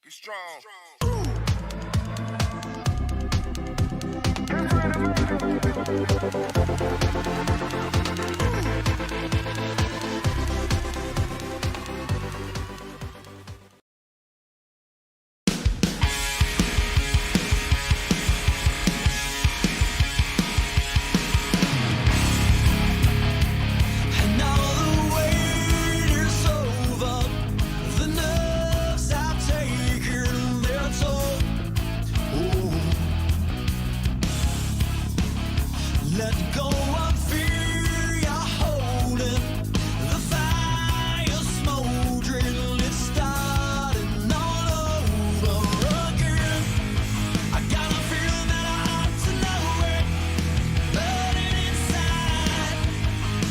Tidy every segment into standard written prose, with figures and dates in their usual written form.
Get strong. Let go of fear, you're holding the fire smoldering, it's starting all over again. I got a feeling that I ought to know it, burning inside.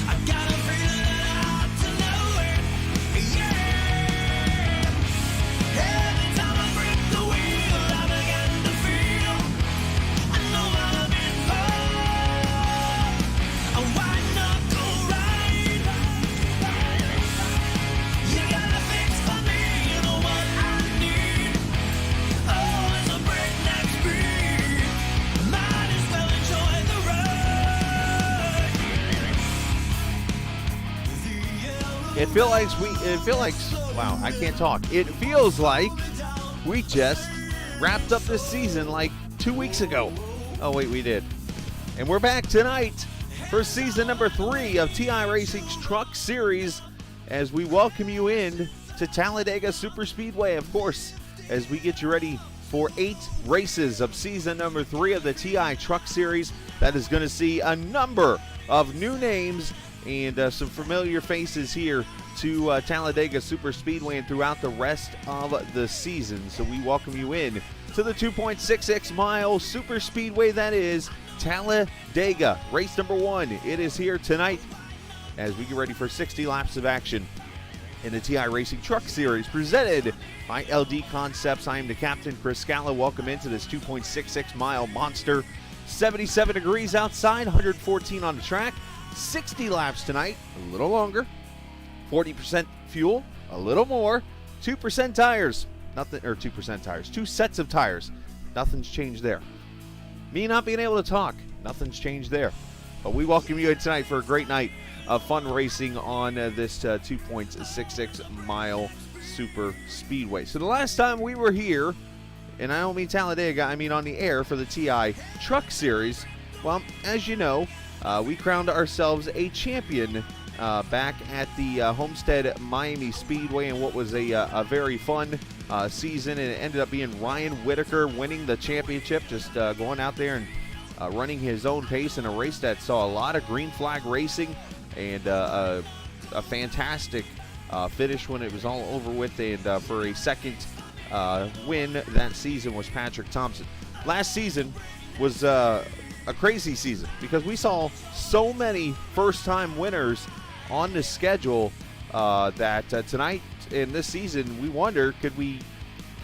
I got a feeling that I ought to know it, yeah. Every time I grip the wheel, I begin to feel I know what I'm in for. A white knuckle ride. You got a fix for me, you know what I need. Oh, it's a breakneck speed. Might as well enjoy the ride. It feels like, wow, I can't talk. It feels like we just wrapped up this season like 2 weeks ago. Oh, wait, we did. And we're back tonight for season number 3 of iRacing's Truck Series as we welcome you in to Talladega SuperSpeedway, of course, as we get you ready for 8 races of season number 3 of the TI Truck Series. That is going to see a number of new names and some familiar faces here to Talladega SuperSpeedway and throughout the rest of the season. So we welcome you in to the 2.66 mile SuperSpeedway that is Talladega. Race number 1, it is here tonight as we get ready for 60 laps of action in the TI Racing Truck Series presented by LD Concepts. I am the captain, Chris Scala. Welcome into this 2.66 mile monster. 77 degrees outside, 114 on the track. 60 laps tonight, a little longer. 40% fuel, a little more. 2% tires, nothing, or 2% tires, 2 sets of tires. Nothing's changed there. Me not being able to talk, nothing's changed there. But we welcome you in tonight for a great night of fun racing on this 2.66 mile super speedway. So the last time we were here, and I don't mean Talladega, I mean on the air for the TI Truck Series, well, as you know, we crowned ourselves a champion back at the Homestead Miami Speedway in what was a very fun season, and it ended up being Ryan Whitaker winning the championship, just going out there and running his own pace in a race that saw a lot of green flag racing and a fantastic finish when it was all over with. And for a second win that season was Patrick Thompson. Last season was a crazy season because we saw so many first-time winners on the schedule that tonight in this season we wonder, could we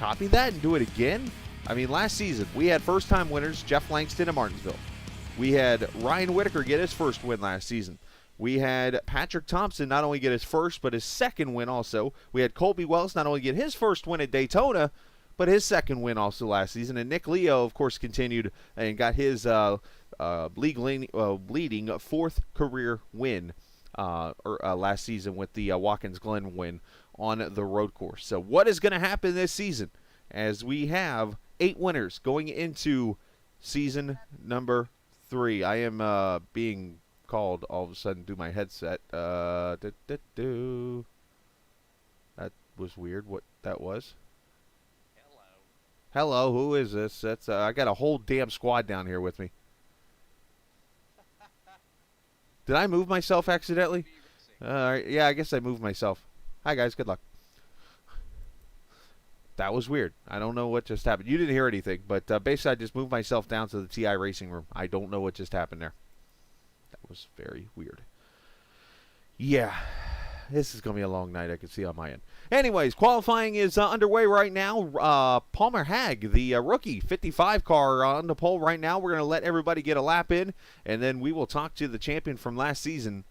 copy that and do it again? I mean, last season we had first-time winners, Jeff Langston of Martinsville. We had Ryan Whitaker get his first win last season. We had Patrick Thompson not only get his first but his second win also. We had Colby Wells not only get his first win at Daytona but his second win also last season. And Nick Leo, of course, continued and got his leading fourth career win last season with the Watkins Glen win on the road course. So what is going to happen this season as we have 8 winners going into season number 3? I am being called all of a sudden through my headset. That was weird what that was. Hello, who is this? That's I got a whole damn squad down here with me. Did I move myself accidentally? Yeah, I guess I moved myself. Hi guys, good luck. That was weird. I don't know what just happened. You didn't hear anything, but basically I just moved myself down to the TI Racing room. I don't know what just happened there. That was very weird. Yeah, this is going to be a long night, I can see on my end. Anyways, qualifying is underway right now. Palmer Hag, the rookie 55 car on the pole right now. We're going to let everybody get a lap in, and then we will talk to the champion from last season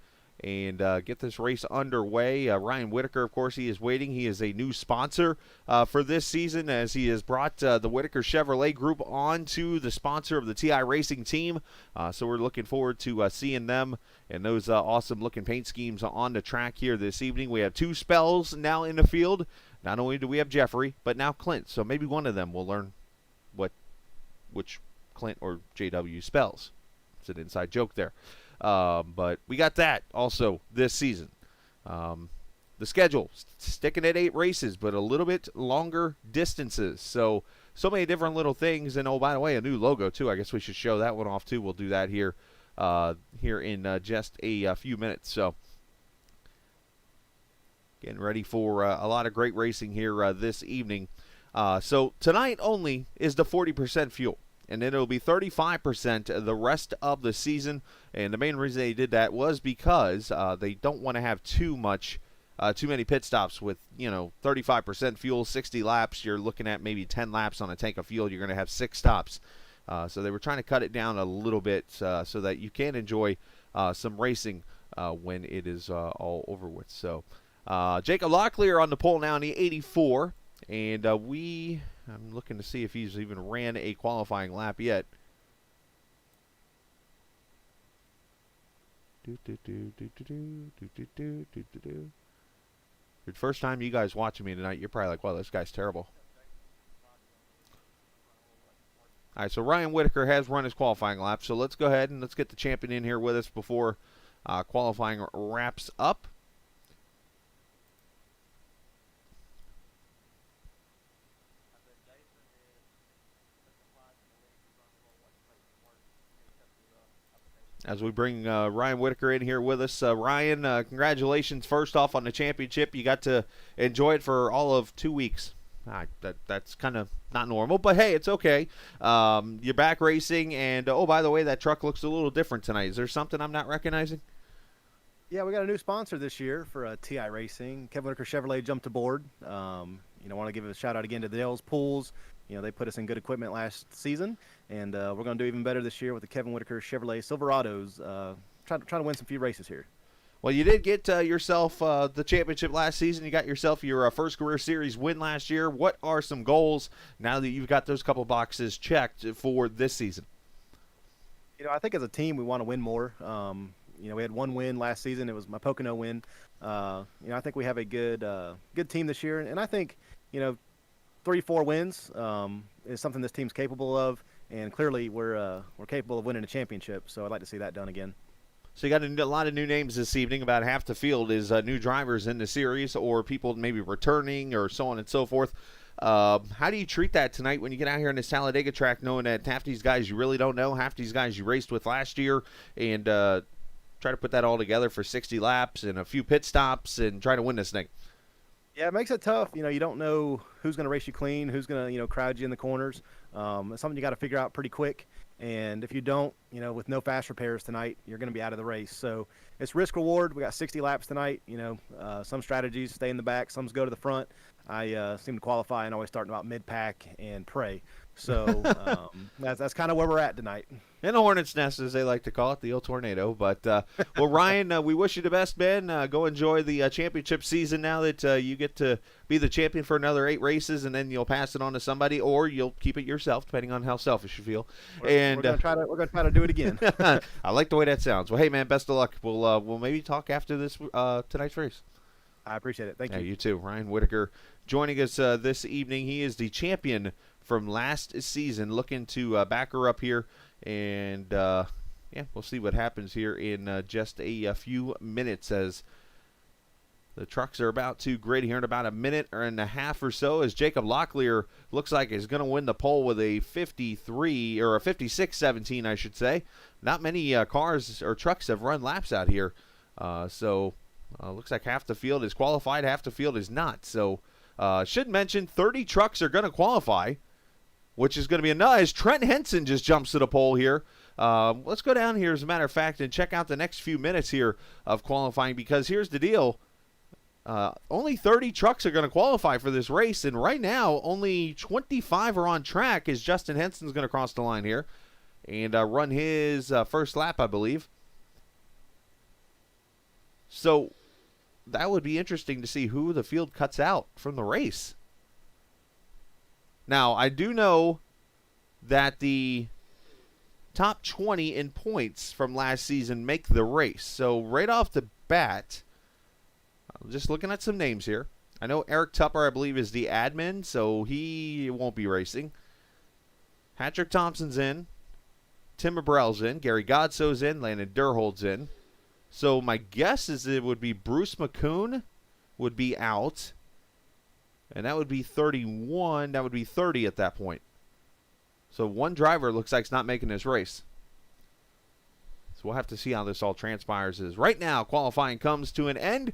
and get this race underway. Ryan Whitaker, of course, he is waiting. He is a new sponsor for this season, as he has brought the Whitaker Chevrolet Group on to the sponsor of the iRacing team. So we're looking forward to seeing them and those awesome-looking paint schemes on the track here this evening. We have 2 spells now in the field. Not only do we have Jeffrey, but now Clint. So maybe one of them will learn which Clint or JW spells. It's an inside joke there. But we got that also this season. The schedule, sticking at 8 races, but a little bit longer distances. So many different little things. And, oh, by the way, a new logo, too. I guess we should show that one off, too. We'll do that here in just a few minutes. So getting ready for a lot of great racing here this evening. So tonight only is the 40% fuel. And then it'll be 35% the rest of the season. And the main reason they did that was because they don't want to have too many pit stops with, 35% fuel, 60 laps. You're looking at maybe 10 laps on a tank of fuel. You're going to have 6 stops. So they were trying to cut it down a little bit so that you can enjoy some racing when it is all over with. So Jacob Locklear on the pole now in the 84. And I'm looking to see if he's even ran a qualifying lap yet. The first time you guys watching me tonight, you're probably like, wow, this guy's terrible. All right, so Ryan Whitaker has run his qualifying lap. So let's go ahead and let's get the champion in here with us before qualifying wraps up. As we bring Ryan Whitaker in here with us. Ryan, congratulations first off on the championship. You got to enjoy it for all of 2 weeks. That's kind of not normal, but hey, it's okay. You're back racing, and oh, by the way, that truck looks a little different tonight. Is there something I'm not recognizing? Yeah, we got a new sponsor this year for TI Racing. Kevin Whitaker Chevrolet jumped aboard. Want to give a shout out again to Dale's Pools. They put us in good equipment last season, and we're going to do even better this year with the Kevin Whitaker Chevrolet Silverados. Trying to win some few races here. Well, you did get yourself the championship last season. You got yourself your first career series win last year. What are some goals now that you've got those couple boxes checked for this season? I think as a team we want to win more. We had 1 win last season. It was my Pocono win. I think we have a good team this year, and I think 3-4 wins is something this team's capable of, and clearly we're capable of winning a championship. So I'd like to see that done again. So you got a lot of new names this evening. About half the field is new drivers in the series, or people maybe returning, or so on and so forth. How do you treat that tonight when you get out here on this Talladega track, knowing that half these guys you really don't know, half these guys you raced with last year, and try to put that all together for 60 laps and a few pit stops and try to win this thing? Yeah, it makes it tough. You don't know who's going to race you clean, who's going to, crowd you in the corners. It's something you got to figure out pretty quick. And if you don't, with no fast repairs tonight, you're going to be out of the race. So it's risk reward. We got 60 laps tonight. Some strategies stay in the back, some go to the front. I seem to qualify and always start about mid-pack and pray. So that's kind of where we're at tonight. In the Hornet's Nest, as they like to call it, the old tornado. But, well, Ryan, we wish you the best, man. Go enjoy the championship season now that you get to be the champion for another 8 races, and then you'll pass it on to somebody, or you'll keep it yourself, depending on how selfish you feel. We're going to try to do it again. I like the way that sounds. Well, hey, man, best of luck. We'll maybe talk after this tonight's race. I appreciate it. Thank you. You too. Ryan Whitaker joining us this evening. He is the champion from last season, looking to back her up here. And, we'll see what happens here in just a few minutes as the trucks are about to grid here in about a minute and a half or so, as Jacob Locklear looks like is going to win the pole with a 53 or a 56-17, I should say. Not many cars or trucks have run laps out here. Looks like half the field is qualified, half the field is not. So, should mention 30 trucks are going to qualify, which is going to be enough. Trent Henson just jumps to the pole here. Let's go down here, as a matter of fact, and check out the next few minutes here of qualifying, because here's the deal. Only 30 trucks are going to qualify for this race, and right now only 25 are on track, as Justin Henson's going to cross the line here and run his first lap, I believe. So that would be interesting to see who the field cuts out from the race. Now, I do know that the top 20 in points from last season make the race. So right off the bat, I'm just looking at some names here. I know Eric Tupper, I believe, is the admin, so he won't be racing. Patrick Thompson's in. Tim Abrell's in. Gary Godso's in. Landon Durhold's in. So my guess is it would be Bruce McCoon would be out. And that would be 31. That would be 30 at that point. So one driver looks like he's not making this race. So we'll have to see how this all transpires. Right now, qualifying comes to an end.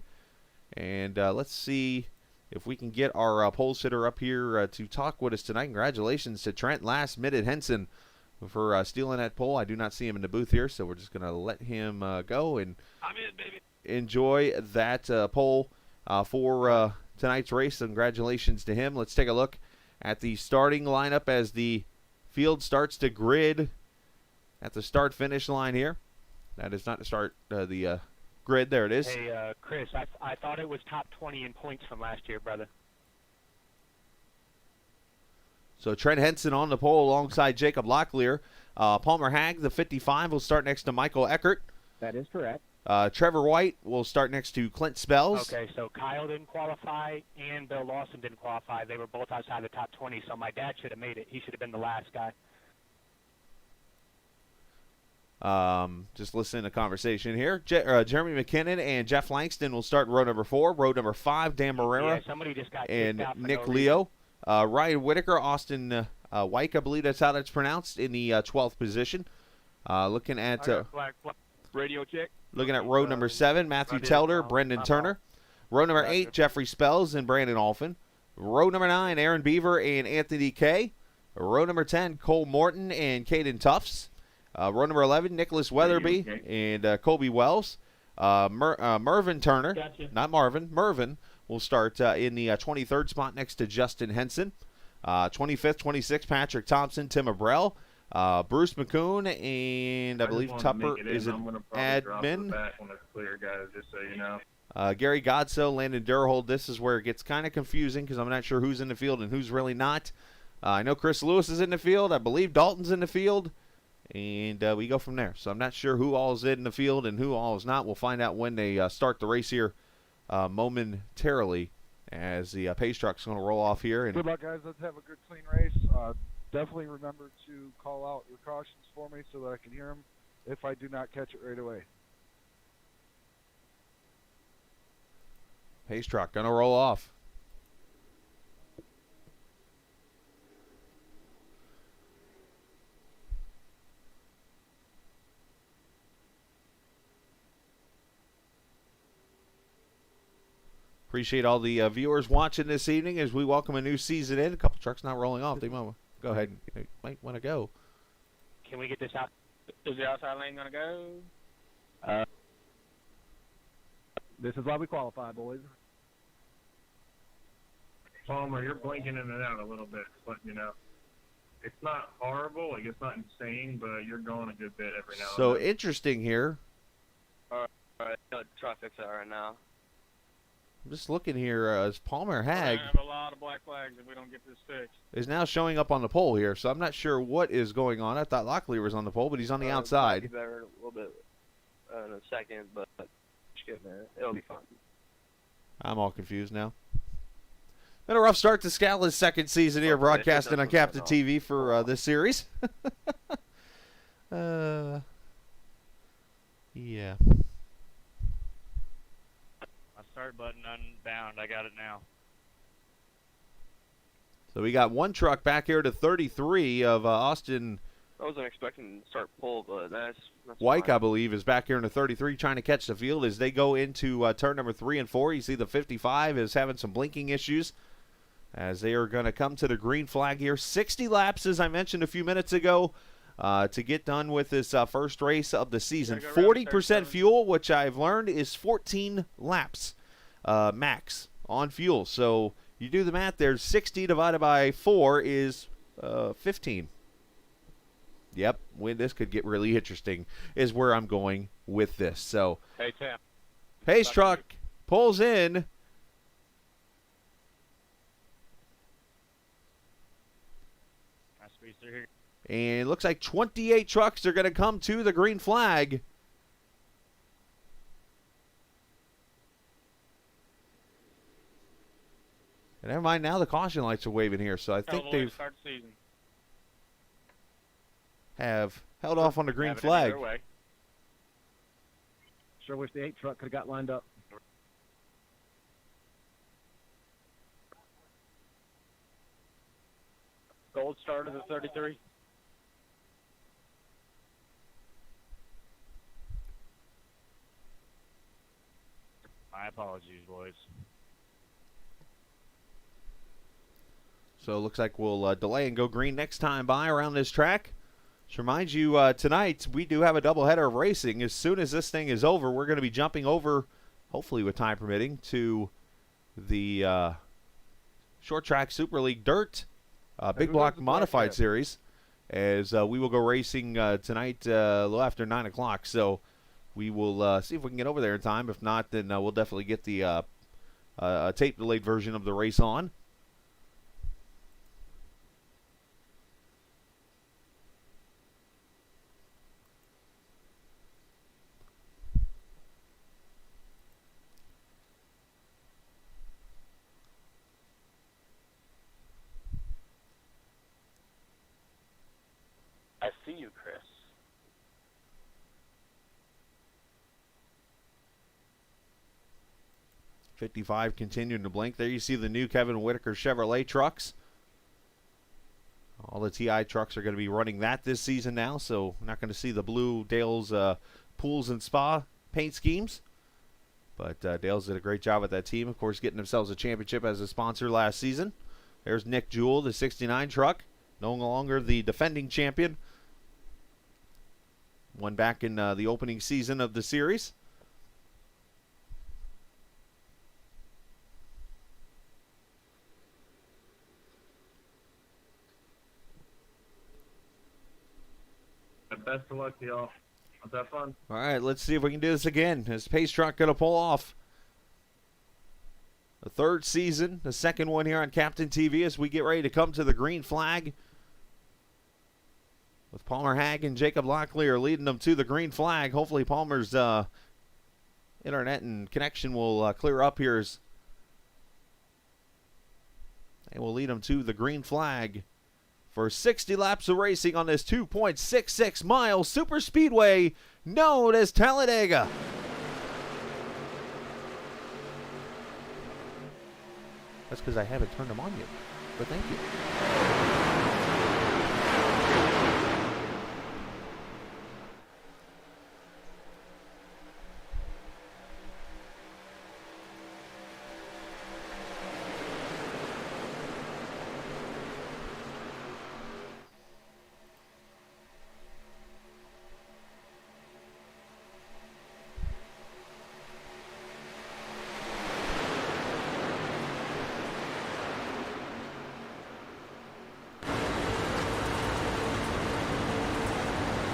And let's see if we can get our pole sitter up here to talk with us tonight. Congratulations to Trent Last-Minute Henson for stealing that pole. I do not see him in the booth here, so we're just going to let him go and enjoy that pole for tonight's race. Congratulations to him. Let's take a look at the starting lineup as the field starts to grid at the start-finish line here. That is not the start, the grid. There it is. Hey, Chris, I thought it was top 20 in points from last year, brother. So Trent Henson on the pole alongside Jacob Locklear. Palmer Hag, the 55, will start next to Michael Eckert. That is correct. Trevor White will start next to Clint Spells. Okay, so Kyle didn't qualify and Bill Lawson didn't qualify. They were both outside the top 20, so my dad should have made it. He should have been the last guy. Just listen to conversation here. Jeremy McKinnon and Jeff Langston will start row number 4. Row number 5, Dan Marrera Yeah, somebody just got and kicked out for Nick no Leo. Ryan Whitaker, Austin Wyke, I believe that's how that's pronounced, in the 12th position. Looking at Black radio check. looking at row number 7, Matthew Telder, Brendan Turner. Row number 8, Jeffrey Spells and Brandon Alphin. Row number 9, Aaron Beaver and Anthony Kay. Row number 10, Cole Morton and Caden Tufts. Row number 11, Nicholas Weatherby and Colby Wells. Mervin Turner, not Marvin, Mervin will start in the 23rd spot next to Justin Henson. 25th, 26th, Patrick Thompson, Tim Abrell. Bruce McCoon, and I believe Tupper is an admin. Gary Godso, Landon Durhold. This is where it gets kind of confusing because I'm not sure who's in the field and who's really not. I know Chris Lewis is in the field. I believe Dalton's in the field. And we go from there. So I'm not sure who all is in the field and who all is not. We'll find out when they start the race here momentarily as the pace truck's going to roll off here. And good luck, guys. Let's have a good, clean race. Definitely remember to call out your cautions for me so that I can hear them if I do not catch it right away. Pace truck going to roll off. Appreciate all the viewers watching this evening as we welcome a new season in. A couple trucks not rolling off. They might go ahead and might want to go. Can we get this out? Is the outside lane going to go? This is why we qualify, boys. Palmer, you're blinking in and out a little bit, just letting you know. It's not horrible, like it's not insane, but you're going a good bit every now and So then. interesting here. All right, try to fix that right now. I'm just looking here as Palmer Hag We're gonna have a lot of black flags if we don't get this fixed. is now showing up on the pole here, so I'm not sure what is going on. I thought Locklear was on the pole, but he's on the Might be outside. better a little bit in a second, but just get there. It'll be fine. I'm all confused now. Been a rough start to Scala's second season here, Okay, broadcasting on that's Captain what's going TV for this series. Yeah. My start button unbound. I got it now. So we got one truck back here to 33 of Austin I wasn't expecting to start pull, but that's Wyke, fine. I believe, is back here in the 33 trying to catch the field as they go into turn number 3 and 4. You see the 55 is having some blinking issues as they are going to come to the green flag here. 60 laps, as I mentioned a few minutes ago, to get done with this first race of the season. Gotta go around 40% 37. fuel, which I've learned is 14 laps max on fuel. So you do the math there. 60 divided by 4 is 15. Yep, when this could get really interesting is where I'm going with this. So Hey, Tim. Pace truck pulls in. Nice squeeze through here. And it looks like 28 trucks are going to come to the green flag. And never mind, now the caution lights are waving here, so I think they've Start the season. have held off on the green Have it any flag. other way. Sure wish the 8 truck could have got lined up. Gold star to the 33. My apologies, boys. So it looks like we'll delay and go green next time by around this track. Just remind you, tonight we do have a doubleheader of racing. As soon as this thing is over, we're going to be jumping over, hopefully with time permitting, to the Short Track Super League Dirt Big who Block does the Modified black Series, as we will go racing tonight a little after 9 o'clock. So we will see if we can get over there in time. If not, then we'll definitely get the tape-delayed version of the race on. I see you, Chris. '55 continuing to blink. There you see the new Kevin Whitaker Chevrolet trucks. All the TI trucks are going to be running that this season now, so we're not going to see the blue Dale's Pools and Spa paint schemes. But Dale's did a great job with that team, of course, getting themselves a championship as a sponsor last season. There's Nick Jewell, the 69 truck, no longer the defending champion. Won back in the opening season of the series. Best of luck to y'all. Let's have fun. All right, let's see if we can do this again. Is Pace Truck going to pull off? The third season, the second one here on Captain TV as we get ready to come to the green flag. With Palmer Hag and Jacob Locklear leading them to the green flag. Hopefully Palmer's internet and connection will clear up here. They will lead them to the green flag for 60 laps of racing on this 2.66 mile super speedway known as Talladega. That's because I haven't turned them on yet, but thank you.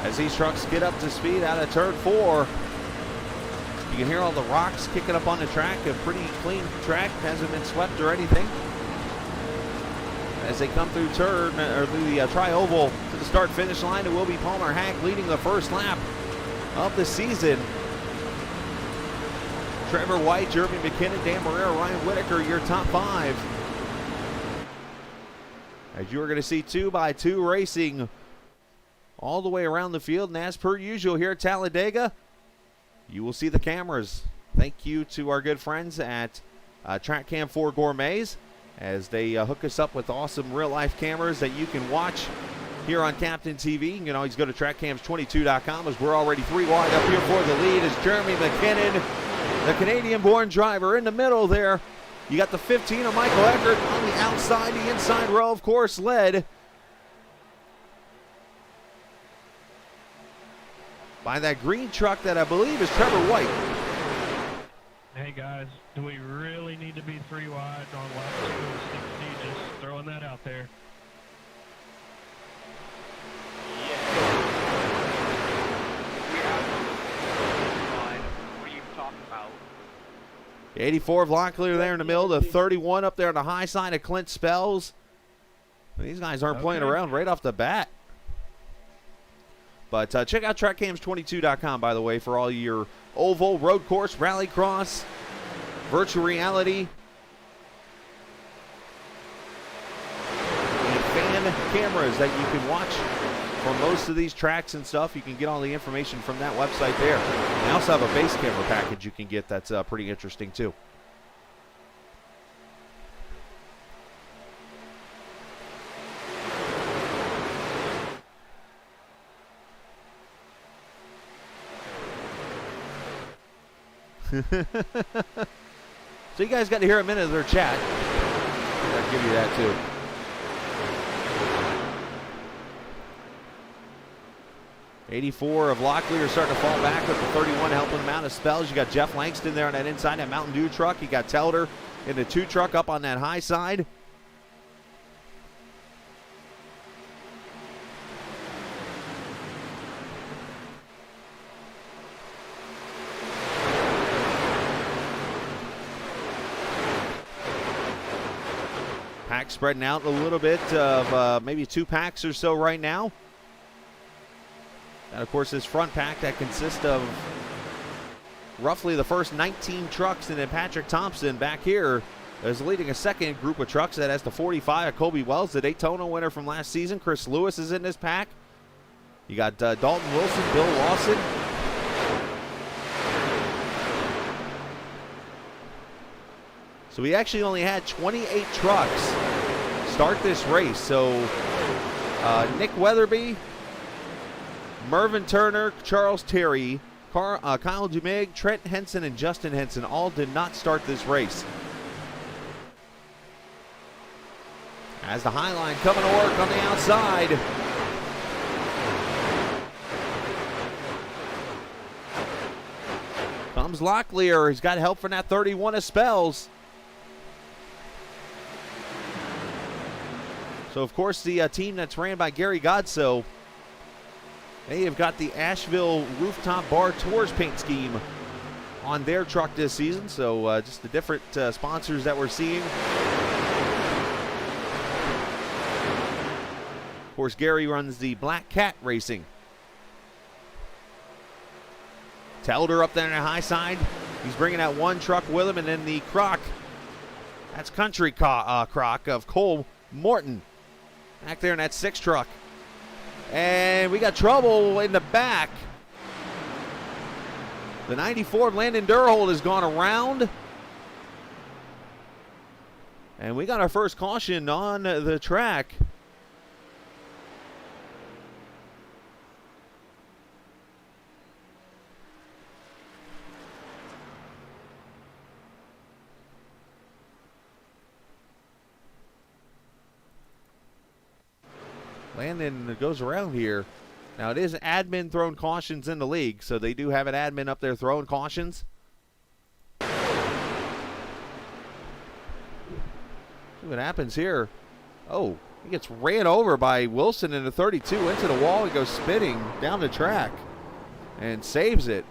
As these trucks get up to speed out of turn 4, you can hear all the rocks kicking up on the track. A pretty clean track, hasn't been swept or anything. As they come through turn or through the tri-oval to the start-finish line, it will be Palmer Hag leading the first lap of the season. Trevor White, Jeremy McKinnon, Dan Marrero, Ryan Whitaker, your top 5. As you are going to see 2x2 racing all the way around the field, and as per usual here at Talladega, you will see the cameras. Thank you to our good friends at Track Cam 4 Gourmets as they hook us up with awesome real-life cameras that you can watch here on Captain TV. You can always go to trackcams22.com as we're already 3 wide up here for the lead is Jeremy McKinnon, the Canadian-born driver in the middle there. You got the 15 of Michael Eckert on the outside. The inside row, of course, led by that green truck that I believe is Trevor White. Hey guys, do we really need to be 3 wide on lap 2 and 60? Just throwing that out there. What are you talking about? The 84 of Locklear there in the middle. The 31 up there on the high side of Clint Spells. These guys aren't playing around right off the bat. But check out trackcams22.com, by the way, for all your oval, road course, rallycross, virtual reality, and fan cameras that you can watch for most of these tracks and stuff. You can get all the information from that website there. They also have a base camera package you can get that's pretty interesting, too. So you guys got to hear a minute of their chat. I'll give you that too. '84 of Locklear starting to fall back with the 31 helping them out of Spells. You got Jeff Langston there on that inside, that Mountain Dew truck. You got Telder in the 2 truck up on that high side. Pack spreading out a little bit of maybe 2 packs or so right now. And of course this front pack that consists of roughly the first 19 trucks, and then Patrick Thompson back here is leading a second group of trucks that has the 45 of Kobe Wells, the Daytona winner from last season. Chris Lewis is in this pack. You got Dalton Wilson, Bill Lawson. So we actually only had 28 trucks start this race. So Nick Weatherby, Mervyn Turner, Charles Terry, Kyle Dumig, Trent Henson, and Justin Henson all did not start this race. As the high line coming to work on the outside. Comes Locklear. He's got help from that 31 of Spells. So, of course, the team that's ran by Gary Godso, they have got the Asheville Rooftop Bar Tours paint scheme on their truck this season. So, just the different sponsors that we're seeing. Of course, Gary runs the Black Cat Racing. Telder up there on the high side. He's bringing that 1 truck with him, and then the Croc. That's Country Croc of Cole Morton. Back there in that 6 truck. And we got trouble in the back. The 94 of Landon Durhold has gone around. And we got our first caution on the track. Landon goes around here. Now, it is admin throwing cautions in the league, so they do have an admin up there throwing cautions. See what happens here. Oh, he gets ran over by Wilson in the 32 into the wall. He goes spinning down the track and saves it.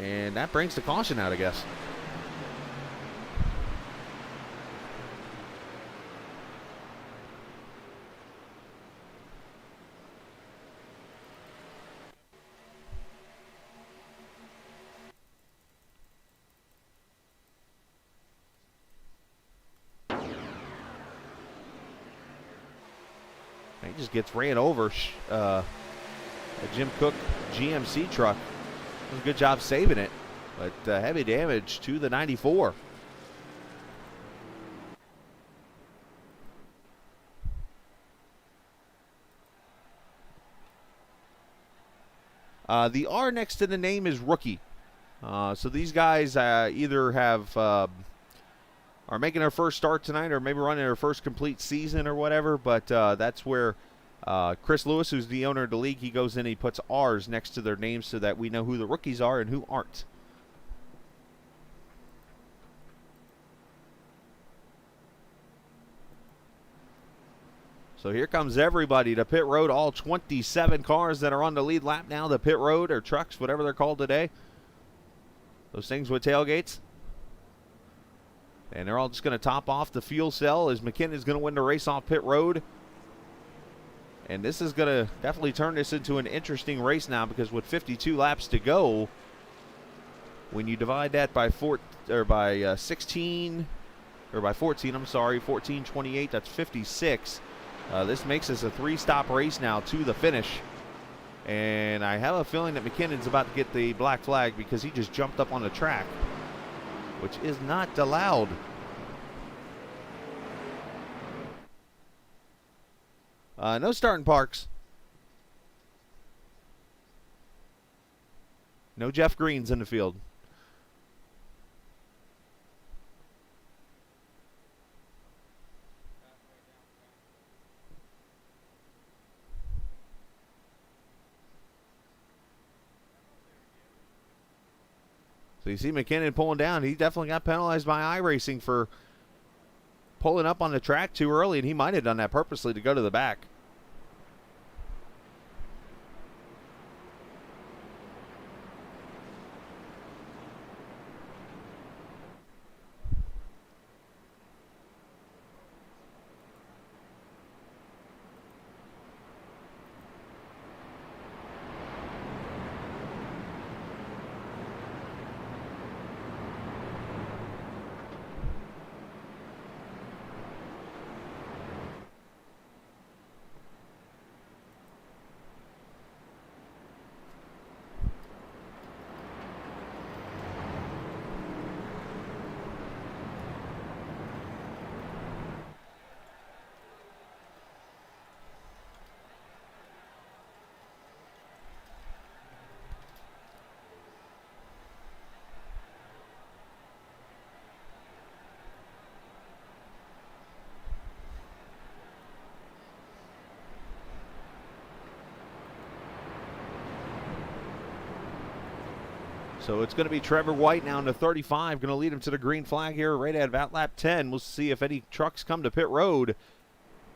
And that brings the caution out, I guess. He just gets ran over. A Jim Cook GMC truck. Does a good job saving it, but heavy damage to the 94. The R next to the name is rookie. So these guys either have are making their first start tonight, or maybe running their first complete season or whatever. But that's where Chris Lewis, who's the owner of the league, he goes in and he puts R's next to their names so that we know who the rookies are and who aren't. So here comes everybody to pit road, all 27 cars that are on the lead lap now, the pit road, or trucks, whatever they're called today. Those things with tailgates. And they're all just going to top off the fuel cell as McKinnon's going to win the race off pit road. And this is going to definitely turn this into an interesting race now, because with 52 laps to go, when you divide that by 16, or by 14, I'm sorry, 14:28, that's 56. This makes this a 3-stop race now to the finish. And I have a feeling that McKinnon's about to get the black flag because he just jumped up on the track, which is not allowed. No starting parks. No Jeff Greens in the field. So you see McKinnon pulling down. He definitely got penalized by iRacing for pulling up on the track too early, and he might have done that purposely to go to the back. So it's going to be Trevor White now into 35, going to lead him to the green flag here right at about lap 10. We'll see if any trucks come to pit road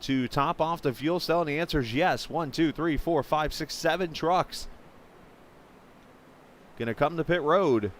to top off the fuel cell, and the answer is yes. 1, 2, 3, 4, 5, 6, 7 trucks going to come to pit road.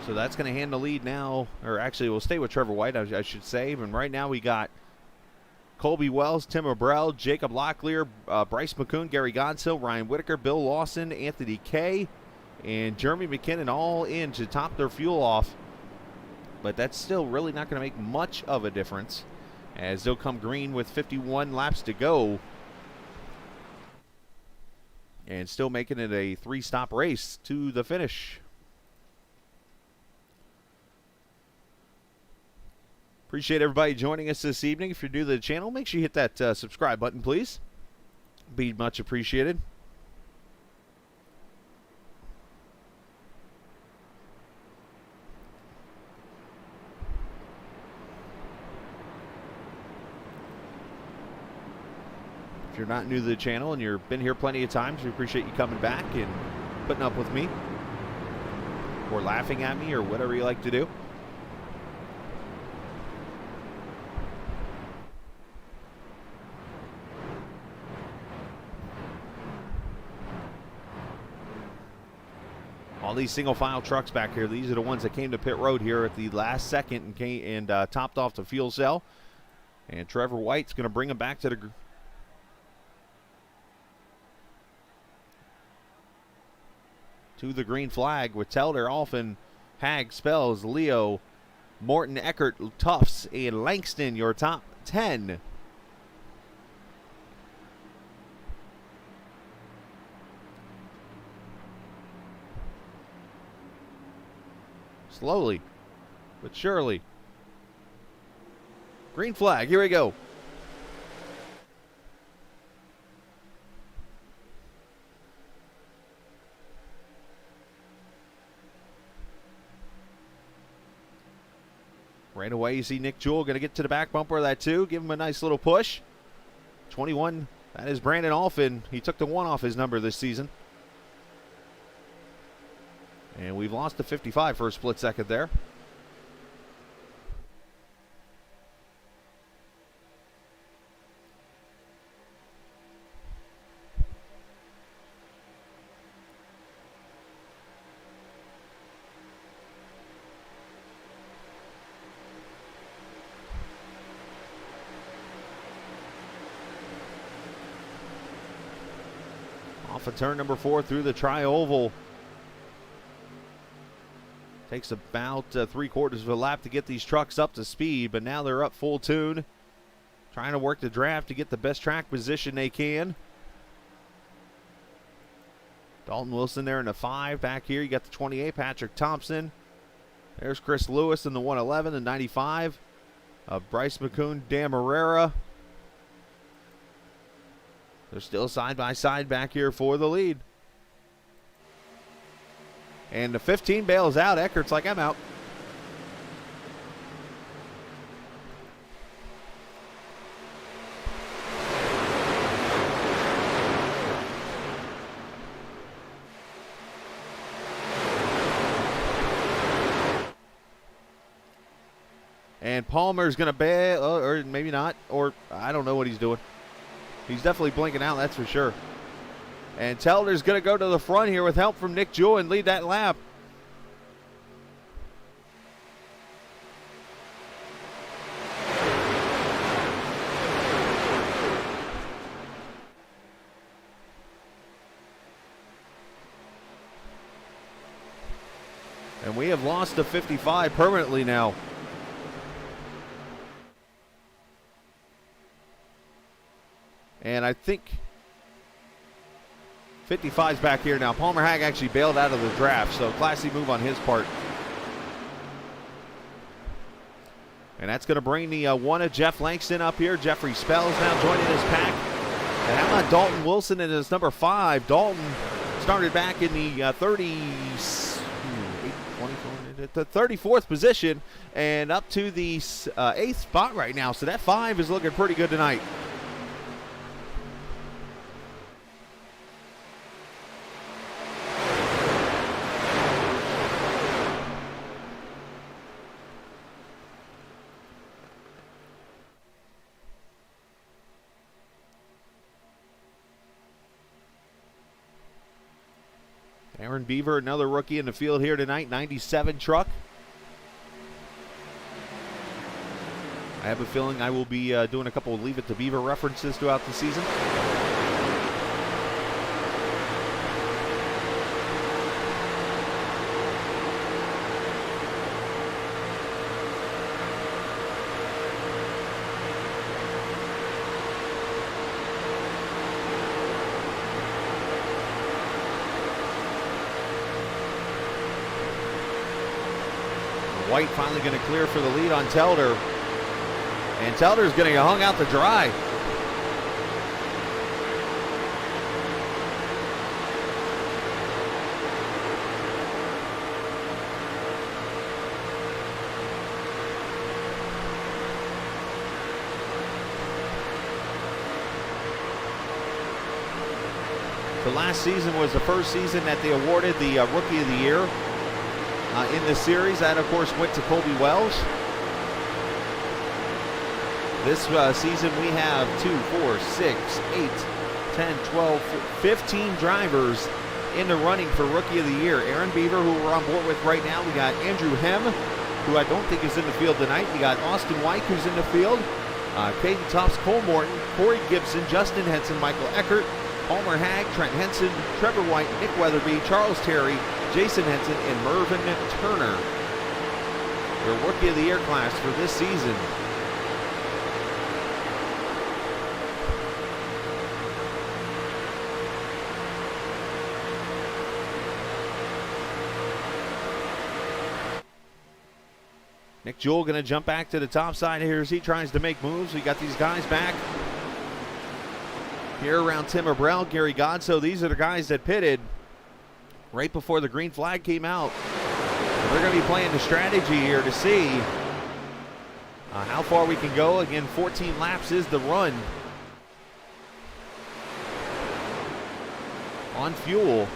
So that's going to hand the lead now, or actually we'll stay with Trevor White, I should say. And right now we got Colby Wells, Tim Abrell, Jacob Locklear, Bryce McCoon, Gary Godsill, Ryan Whitaker, Bill Lawson, Anthony Kay, and Jeremy McKinnon all in to top their fuel off. But that's still really not going to make much of a difference, as they'll come green with 51 laps to go. And still making it a 3-stop race to the finish. Appreciate everybody joining us this evening. If you're new to the channel, make sure you hit that subscribe button, please. Be much appreciated. If you're not new to the channel and you've been here plenty of times, we appreciate you coming back and putting up with me, or laughing at me, or whatever you like to do. All these single file trucks back here, these are the ones that came to pit road here at the last second and topped off the fuel cell. And Trevor White's going to bring them back to the green flag with Telder, Alphin, Hag, Spells, Leo, Morton, Eckert, Tufts, and Langston, your top 10. Slowly, but surely. Green flag, here we go. Right away, you see Nick Jewell going to get to the back bumper of that 2. Give him a nice little push. 21, that is Brandon Alfin. He took the 1 off his number this season. And we've lost the 55 for a split second there. Off of turn number 4 through the tri-oval. Takes about 3/4 of a lap to get these trucks up to speed, but now they're up full tune. Trying to work the draft to get the best track position they can. Dalton Wilson there in the 5. Back here, you got the 28, Patrick Thompson. There's Chris Lewis in the 111, the 95. Bryce McCoon, Dan Herrera. They're still side by side back here for the lead. And the 15 bails out. Eckert's like, I'm out. And Palmer's going to bail, or maybe not, or I don't know what he's doing. He's definitely blinking out, that's for sure. And Telder's going to go to the front here with help from Nick Jewell and lead that lap. And we have lost the 55 permanently now. And I think 55's back here now. Palmer Hag actually bailed out of the draft, so classy move on his part. And that's going to bring the one of Jeff Langston up here. Jeffrey Spells now joining his pack. And how about Dalton Wilson in his number 5? Dalton started back in the 34th position and up to the 8th spot right now. So that 5 is looking pretty good tonight. Aaron Beaver, another rookie in the field here tonight, 97 truck. I have a feeling I will be doing a couple of Leave It to Beaver references throughout the season. White finally going to clear for the lead on Telder. And Telder's going to get hung out to dry. The last season was the first season that they awarded the Rookie of the Year. In the series, that of course went to Colby Wells. This season we have 2, 4, 6, 8, 10, 12, 15 drivers in the running for Rookie of the Year. Aaron Beaver, who we're on board with right now. We got Andrew Hem, who I don't think is in the field tonight. We got Austin White, who's in the field. Katie Tops, Cole Morton, Corey Gibson, Justin Henson, Michael Eckert, Palmer Hag, Trent Henson, Trevor White, Nick Weatherby, Charles Terry, Jason Henson, and Mervyn Turner. Their Rookie of the Year class for this season. Nick Jewell going to jump back to the top side here as he tries to make moves. We got these guys back here around Tim Abrell, Gary Godso. These are the guys that pitted right before the green flag came out. They're going to be playing the strategy here to see How far we can go. Again, 14 laps is the run on fuel.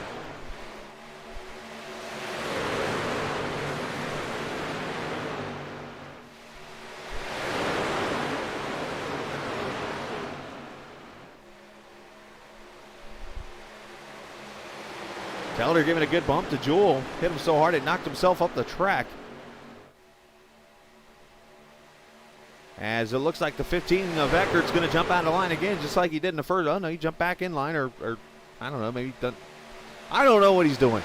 Teller giving a good bump to Jewel. Hit him so hard it knocked himself up the track. As it looks like the 15 of Eckert's going to jump out of line again, just like he did in the first. Oh, no, he jumped back in line, or I don't know, maybe he doesn't. I don't know what he's doing.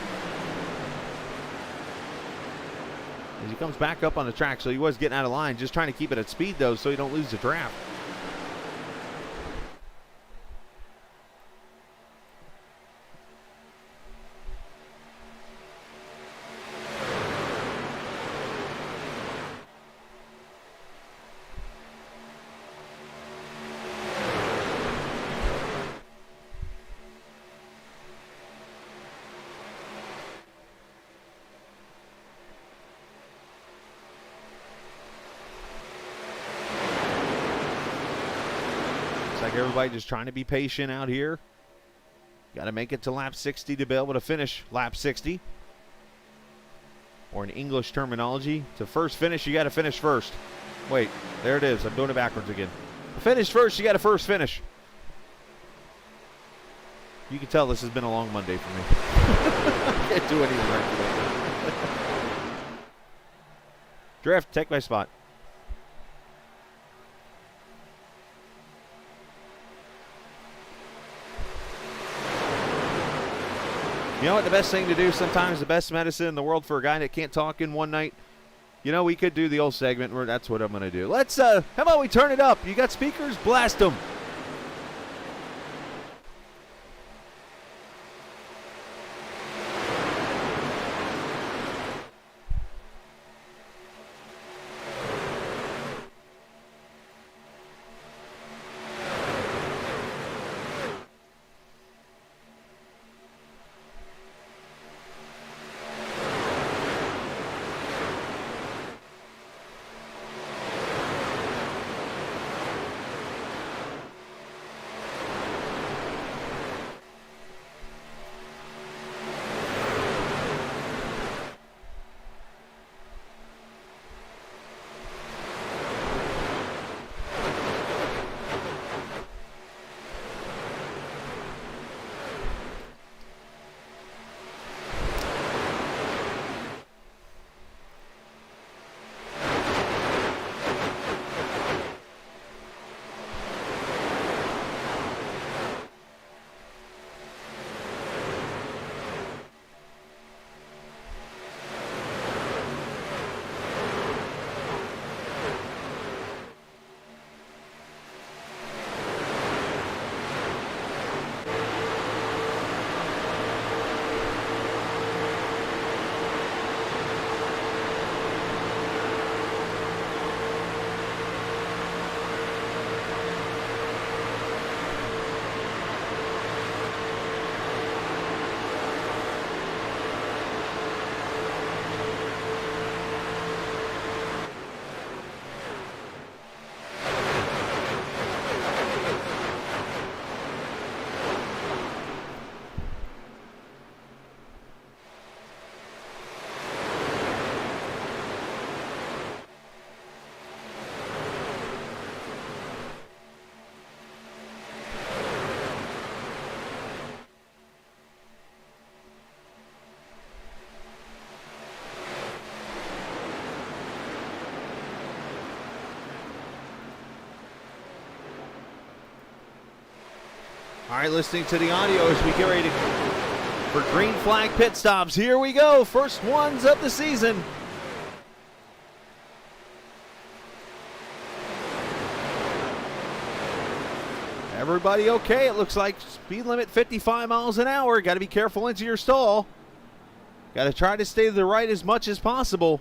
As he comes back up on the track, so he was getting out of line, just trying to keep it at speed, though, so he don't lose the draft. Everybody just trying to be patient out here. Got to make it to lap 60 to be able to finish lap 60. Or in English terminology, to first finish, you got to finish first. Wait, there it is. I'm doing it backwards again. To finish first, you got to first finish. You can tell this has been a long Monday for me. I can't do anything right today. Drift, take my spot. You know what the best thing to do sometimes, the best medicine in the world for a guy that can't talk in one night? You know, we could do the old segment where that's what I'm going to do. Let's, how about we turn it up? You got speakers? Blast them. All right, listening to the audio as we get ready for green flag pit stops. Here we go. First ones of the season. Everybody okay? It looks like speed limit 55 miles an hour. Got to be careful into your stall. Got to try to stay to the right as much as possible.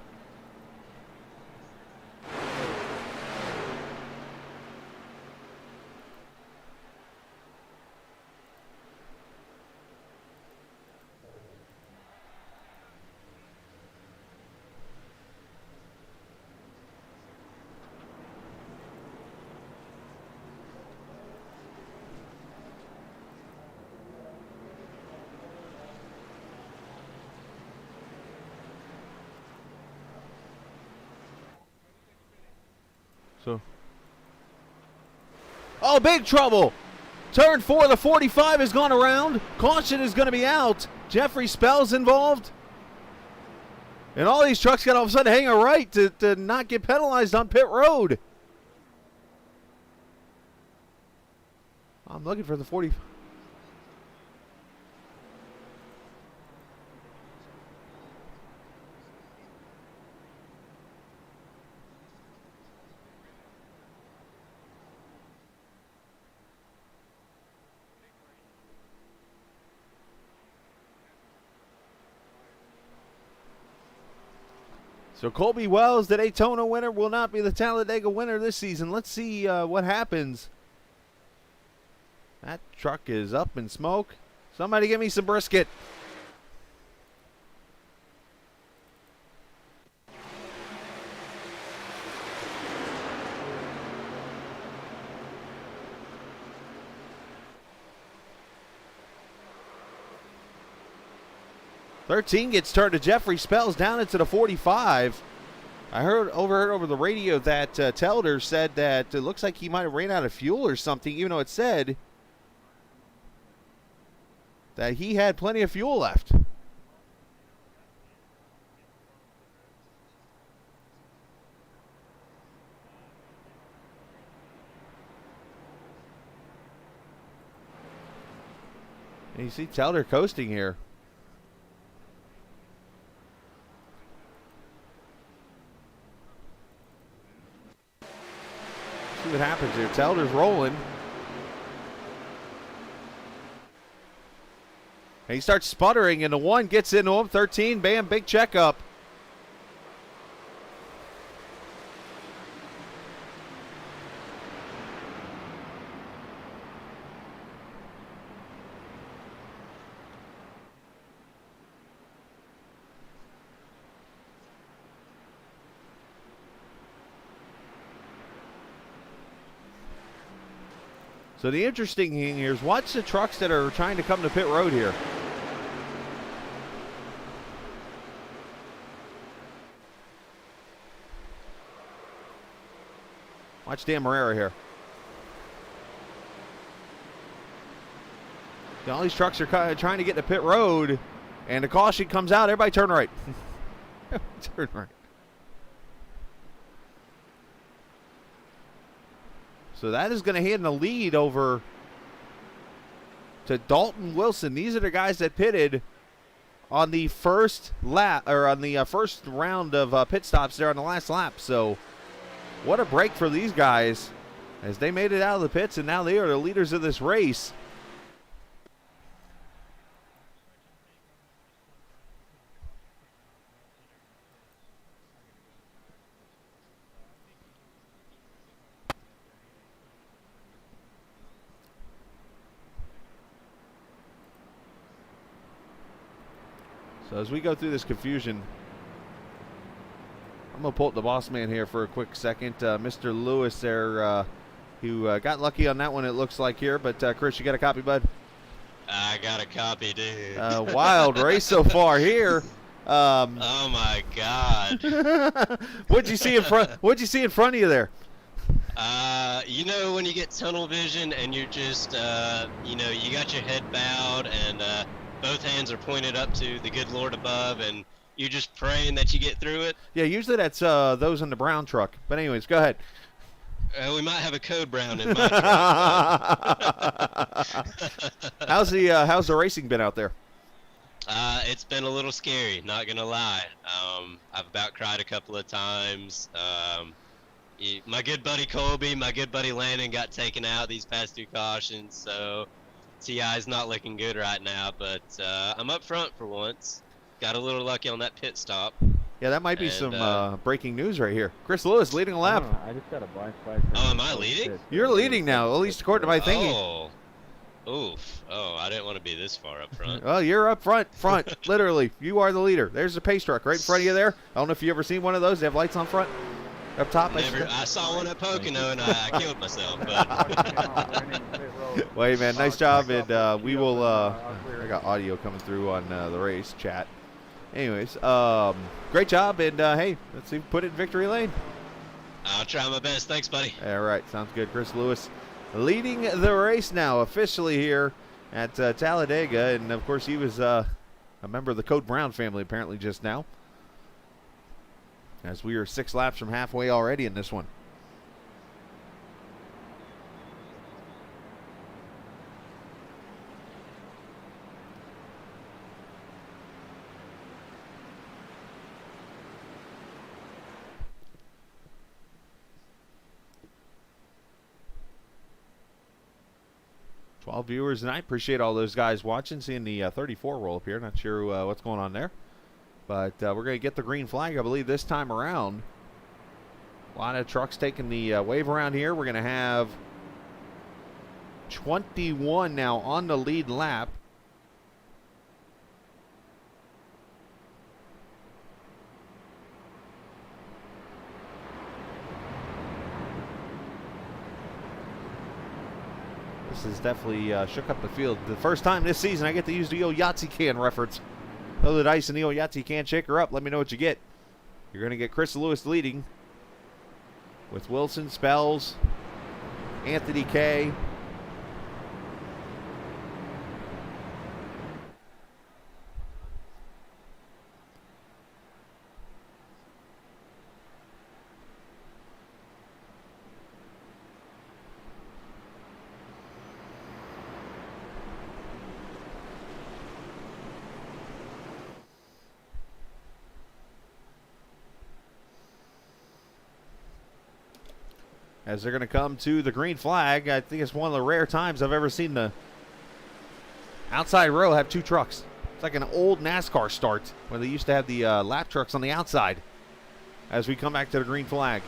So. Oh, big trouble. Turn 4, the 45 has gone around. Caution is going to be out. Jeffrey Spell's involved. And all these trucks got all of a sudden hang a right to not get penalized on pit road. I'm looking for the 40. So Colby Wells, the Daytona winner, will not be the Talladega winner this season. Let's see what happens. That truck is up in smoke. Somebody give me some brisket. "13 gets turned to Jeffrey Spells down into the 45. I overheard over the radio that Telder said that it looks like he might have ran out of fuel or something, even though it said that he had plenty of fuel left. And you see Telder coasting here. See what happens here. Telder's rolling. And he starts sputtering, and the 1 gets into him. 13, bam, big checkup. So the interesting thing here is watch the trucks that are trying to come to pit road here. Watch Dan Marrera here. All these trucks are trying to get to pit road, and the caution comes out. Everybody turn right. Turn right. So that is going to hand the lead over to Dalton Wilson. These are the guys that pitted on the first lap, or on the first round of pit stops there on the last lap. So what a break for these guys as they made it out of the pits, and now they are the leaders of this race. So as we go through this confusion, I'm going to pull up the boss man here for a quick second. Mr. Lewis there, who got lucky on that one, it looks like here. But, Chris, you got a copy, bud? I got a copy, dude. Wild race so far here. Oh, my God. What'd you see in front? What'd you see in front of you there? You know when you get tunnel vision and you're just, you know, you got your head bowed and both hands are pointed up to the good Lord above, and you're just praying that you get through it? Yeah, usually that's those in the brown truck. But anyways, go ahead. We might have a code brown in my truck. How's the racing been out there? It's been a little scary, not gonna lie. I've about cried a couple of times. My good buddy Colby, my good buddy Landon got taken out these past 2 cautions, so TI's not looking good right now, but I'm up front for once. Got a little lucky on that pit stop. Yeah, that might be some breaking news right here. Chris Lewis leading a lap. I just got a blind spot. Oh, am I leading? You're leading now, at least according to my thingy. Oh. Oof. Oh, I didn't want to be this far up front. Well, you're up front, literally. You are the leader. There's the pace truck right in front of you there. I don't know if you ever seen one of those. They have lights on front. Up top. I saw one at Pocono and I killed myself. But Wait, man, nice job, and we will. I got audio coming through on the race chat. Anyways, great job, and hey, let's see, put it in victory lane. I'll try my best. Thanks, buddy. All right, sounds good. Chris Lewis leading the race now officially here at Talladega. And, of course, he was a member of the Code Brown family apparently just now, as we are 6 laps from halfway already in this one. All viewers, and I appreciate all those guys watching, seeing the 34 roll up here. Not sure what's going on there, but we're going to get the green flag, I believe, this time around. A lot of trucks taking the wave around here. We're going to have 21 now on the lead lap. This has definitely shook up the field. The first time this season I get to use the old Yahtzee can reference. Throw the dice in the old Yahtzee can, shake her up, let me know what you get. You're going to get Chris Lewis leading with Wilson, Spells, Anthony K. As they're going to come to the green flag. I think it's one of the rare times I've ever seen the outside row have 2 trucks. It's like an old NASCAR start where they used to have the lap trucks on the outside. As we come back to the green flag,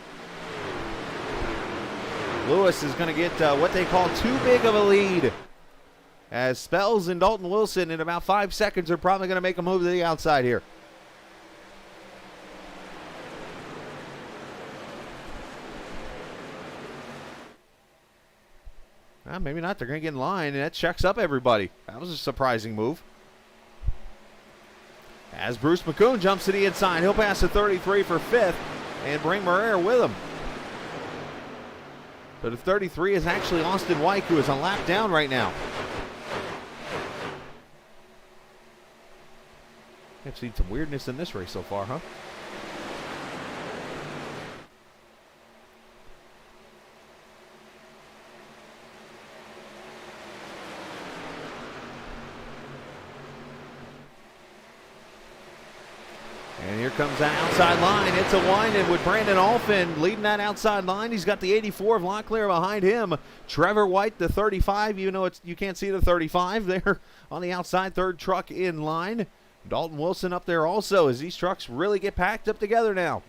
Lewis is going to get what they call too big of a lead, as Spells and Dalton Wilson in about 5 seconds are probably going to make a move to the outside here. Maybe not. They're going to get in line, and that checks up everybody. That was a surprising move. As Bruce McCoon jumps to the inside, he'll pass the 33 for 5th and bring Marrero with him. So the 33 is actually Austin White, who is a lap down right now. I've seen some weirdness in this race so far, huh? And here comes that outside line. It's a winding with Brandon Alfin leading that outside line. He's got the 84 of Locklear behind him. Trevor White, the 35, even though you can't see the 35 there on the outside, 3rd truck in line. Dalton Wilson up there also, as these trucks really get packed up together now.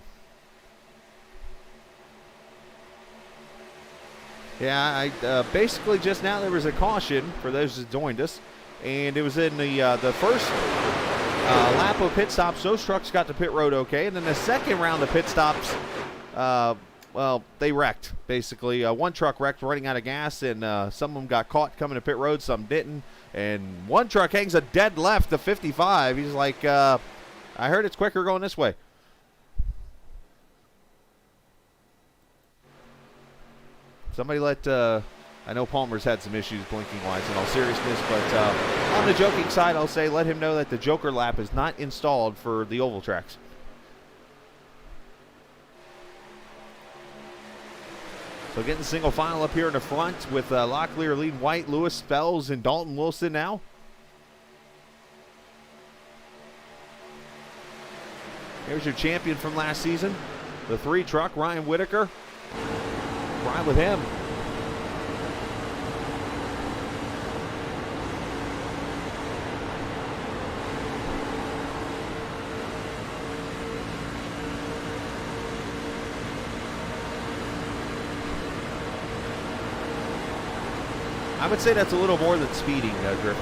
Yeah, basically just now there was a caution for those that joined us, and it was in the first lap of pit stops. Those trucks got to pit road okay, and then the second round of pit stops, well, they wrecked, basically. One truck wrecked running out of gas, and some of them got caught coming to pit road, some didn't. And one truck hangs a dead left to 55. He's like, I heard it's quicker going this way. Somebody let, I know Palmer's had some issues blinking-wise in all seriousness, but on the joking side, I'll say let him know that the Joker lap is not installed for the oval tracks. So getting single file up here in the front with Locklear leading White, Lewis, Spells, and Dalton Wilson now. Here's your champion from last season, the 3 truck, Ryan Whitaker. Ride with him. I would say that's a little more than speeding, Griffin.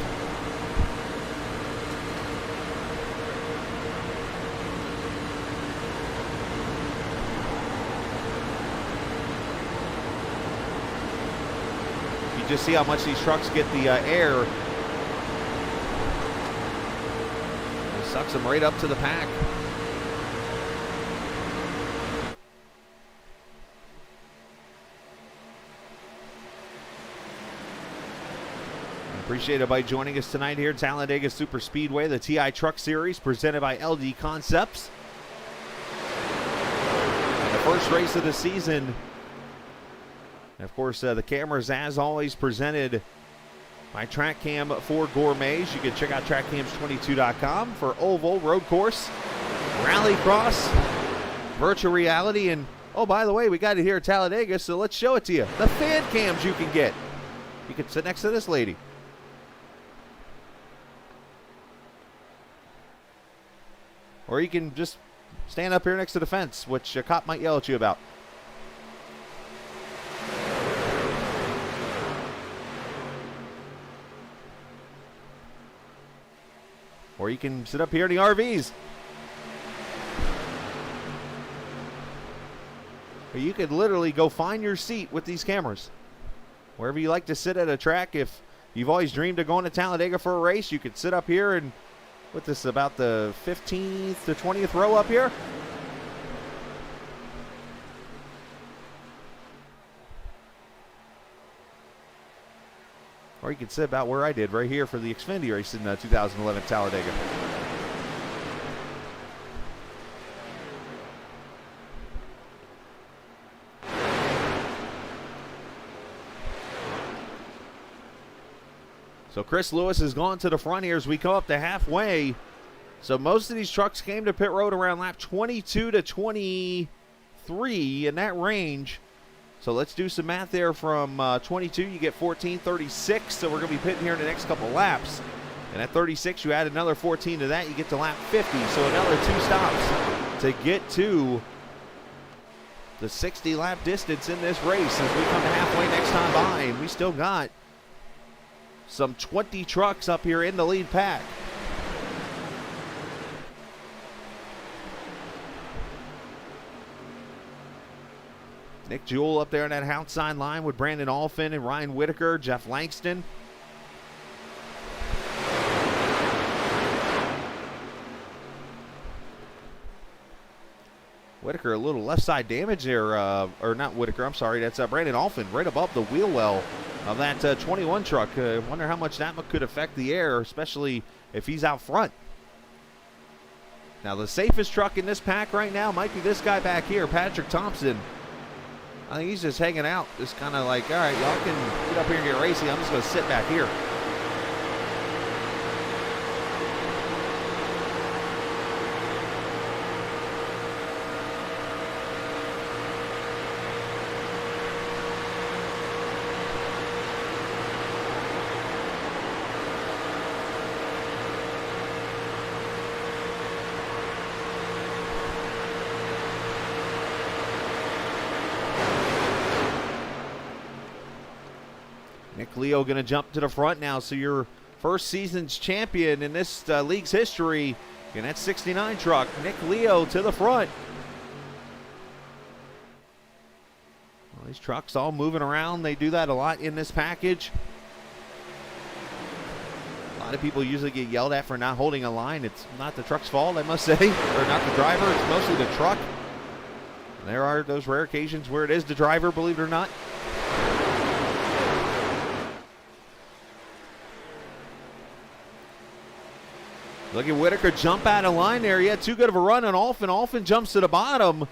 You just see how much these trucks get the air. It sucks them right up to the pack. Appreciate everybody joining us tonight here at Talladega SuperSpeedway, the TI Truck Series presented by LD Concepts. And the first race of the season. And of course, the cameras, as always, presented by Track Cam for Gourmets. You can check out trackcams22.com for oval, road course, rallycross, virtual reality, and oh, by the way, we got it here at Talladega, so let's show it to you. The fan cams you can get. You can sit next to this lady. Or you can just stand up here next to the fence, which a cop might yell at you about. Or you can sit up here in the RVs. Or you could literally go find your seat with these cameras. Wherever you like to sit at a track, if you've always dreamed of going to Talladega for a race, you could sit up here and with this about the 15th to 20th row up here. Or you could sit about where I did, right here for the Xfinity race in 2011 Talladega. So Chris Lewis has gone to the front here as we come up to halfway. So most of these trucks came to pit road around lap 22 to 23 in that range. So let's do some math there. From 22, you get 14:36. So we're going to be pitting here in the next couple laps. And at 36, you add another 14 to that, you get to lap 50. So another 2 stops to get to the 60-lap distance in this race as we come halfway next time by. And we still got some 20 trucks up here in the lead pack. Nick Jewell up there in that outside line with Brandon Alfin and Ryan Whitaker, Jeff Langston. Whitaker, a little left side damage there, or not Whitaker, I'm sorry, that's Brandon Alfin right above the wheel well of that 21 truck. Wonder how much that could affect the air, especially if he's out front. Now the safest truck in this pack right now might be this guy back here, Patrick Thompson. I think he's just hanging out, just kind of like, all right, y'all can get up here and get racing. I'm just going to sit back here. Nick Leo going to jump to the front now. So your first season's champion in this league's history in that 69 truck. Nick Leo to the front. Well, these trucks all moving around. They do that a lot in this package. A lot of people usually get yelled at for not holding a line. It's not the truck's fault, I must say, or not the driver. It's mostly the truck. And there are those rare occasions where it is the driver, believe it or not. Look at Whitaker jump out of line there. He had too good of a run on Alfin. Alfin jumps to the bottom.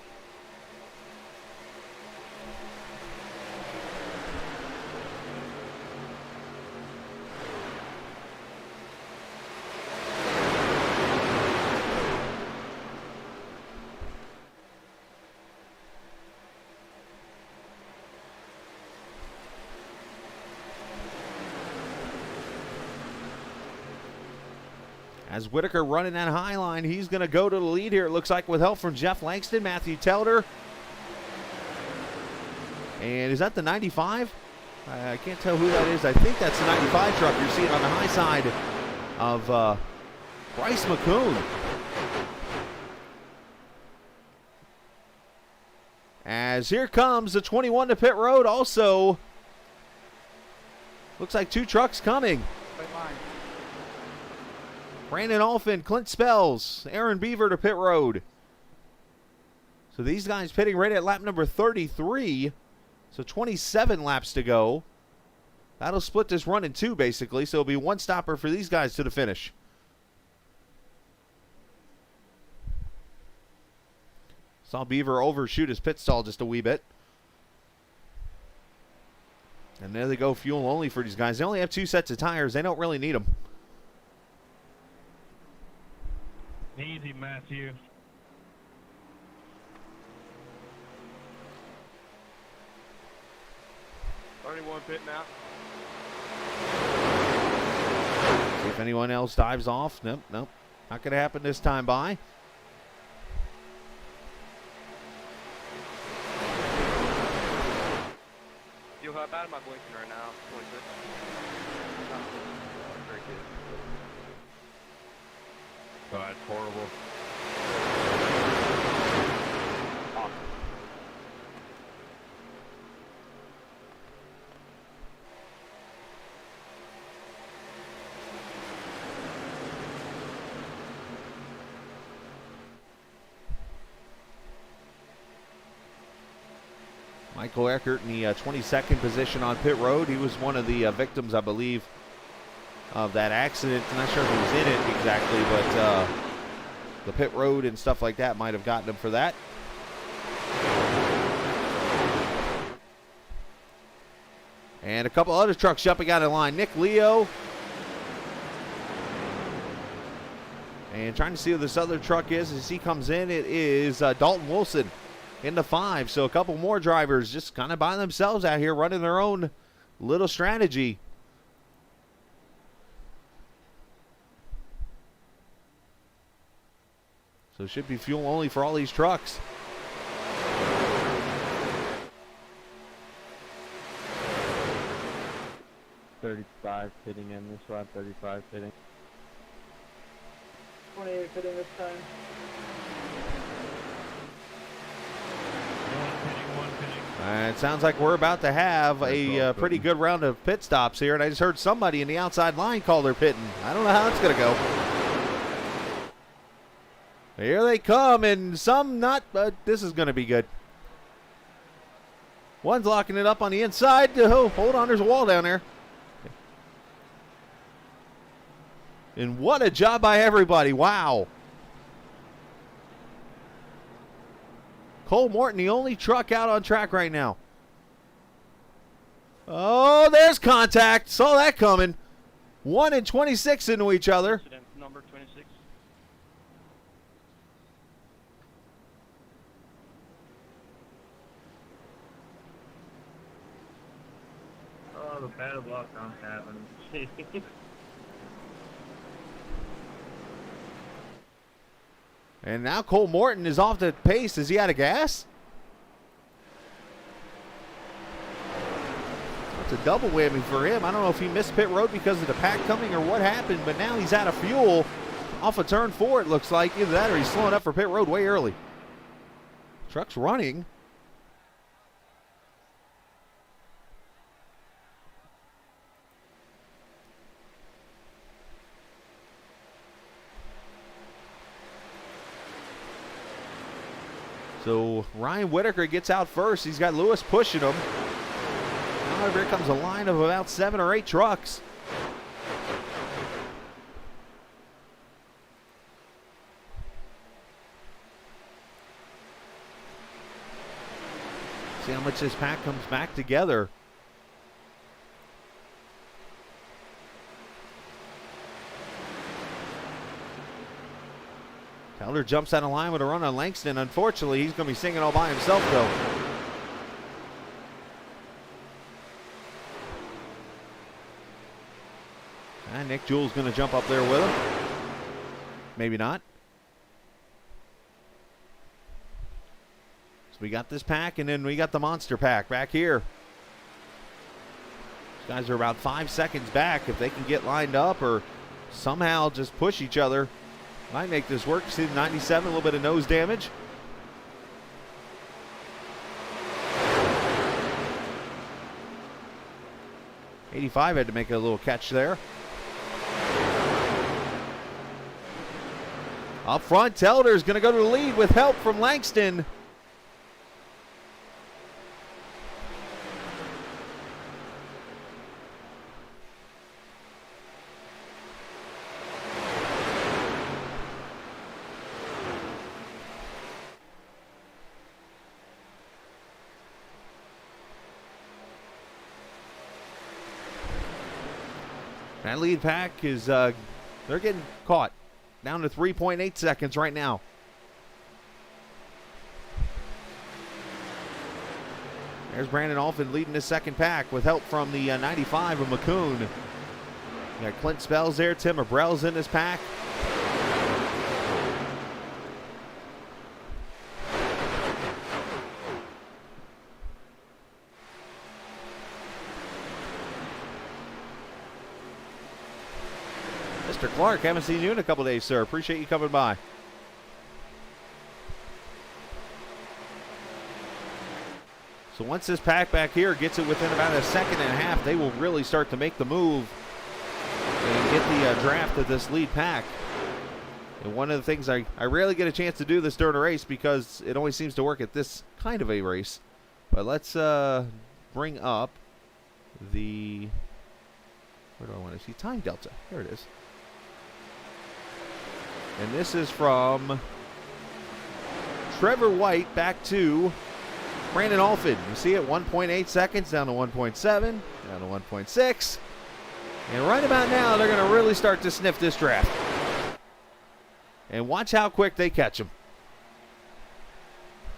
As Whitaker running that high line, he's going to go to the lead here, it looks like, with help from Jeff Langston, Matthew Telder. And is that the 95? I can't tell who that is. I think that's the 95 truck you're seeing on the high side of Bryce McCoon. As here comes the 21 to pit road. Also, looks like 2 trucks coming. Brandon Alfin, Clint Spells, Aaron Beaver to pit road. So these guys pitting right at lap number 33. So 27 laps to go. That'll split this run in two, basically, so it'll be one stopper for these guys to the finish. Saw Beaver overshoot his pit stall just a wee bit. And there they go, fuel only for these guys. They only have 2 sets of tires. They don't really need them. Easy, Matthew. One pit now. See if anyone else dives off. Nope, nope. Not going to happen this time by. Yo, how bad am I blinking right now? 26. Very good. Oh, that's horrible. Michael Eckert in the 22nd position on pit road. He was one of the victims, I believe, of that accident. I'm not sure if he was in it exactly, but the pit road and stuff like that might have gotten him for that. And a couple other trucks jumping out of line. Nick Leo. And trying to see who this other truck is as he comes in. It is Dalton Wilson in the 5. So a couple more drivers just kind of by themselves out here running their own little strategy. So it should be fuel only for all these trucks. $35 pitting in this one, $35 pitting. 28 pitting this time. It sounds like we're about to have a pretty good round of pit stops here, and I just heard somebody in the outside line call their pitting. I don't know how it's going to go. Here they come, and some not, but this is going to be good. One's locking it up on the inside. Oh, hold on, there's a wall down there. And what a job by everybody. Wow. Cole Morton, the only truck out on track right now. Oh, there's contact. Saw that coming. 1 and 26 into each other. Number 26. Oh, the bad luck I'm having. And now Cole Morton is off the pace. Is he out of gas? It's a double whammy for him. I don't know if he missed pit road because of the pack coming or what happened, but now he's out of fuel off of turn 4, it looks like. Either that or he's slowing up for pit road way early. Truck's running. So Ryan Whitaker gets out first. He's got Lewis pushing him. Now here comes a line of about 7 or 8 trucks. See how much this pack comes back together. Teller jumps out of line with a run on Langston. Unfortunately, he's going to be singing all by himself, though. And Nick Jewell's going to jump up there with him. Maybe not. So we got this pack, and then we got the monster pack back here. These guys are about 5 seconds back. If they can get lined up or somehow just push each other, might make this work. See the 97, a little bit of nose damage. '85 had to make a little catch there. Up front, Telder's going to go to the lead with help from Langston. That lead pack is, they're getting caught. Down to 3.8 seconds right now. There's Brandon Alford leading the second pack with help from the 95 of McCoon. You got Clint Spells there. Tim Abrell's in this pack. Mr. Clark, haven't seen you in a couple days, sir. Appreciate you coming by. So once this pack back here gets it within about a second and a half, they will really start to make the move and get the draft of this lead pack. And one of the things I rarely get a chance to do this during a race because it always seems to work at this kind of a race. But let's bring up the, where do I want to see? Time Delta. Here it is. And this is from Trevor White back to Brandon Alford. You see it, 1.8 seconds down to 1.7, down to 1.6. And right about now, they're going to really start to sniff this draft. And watch how quick they catch him.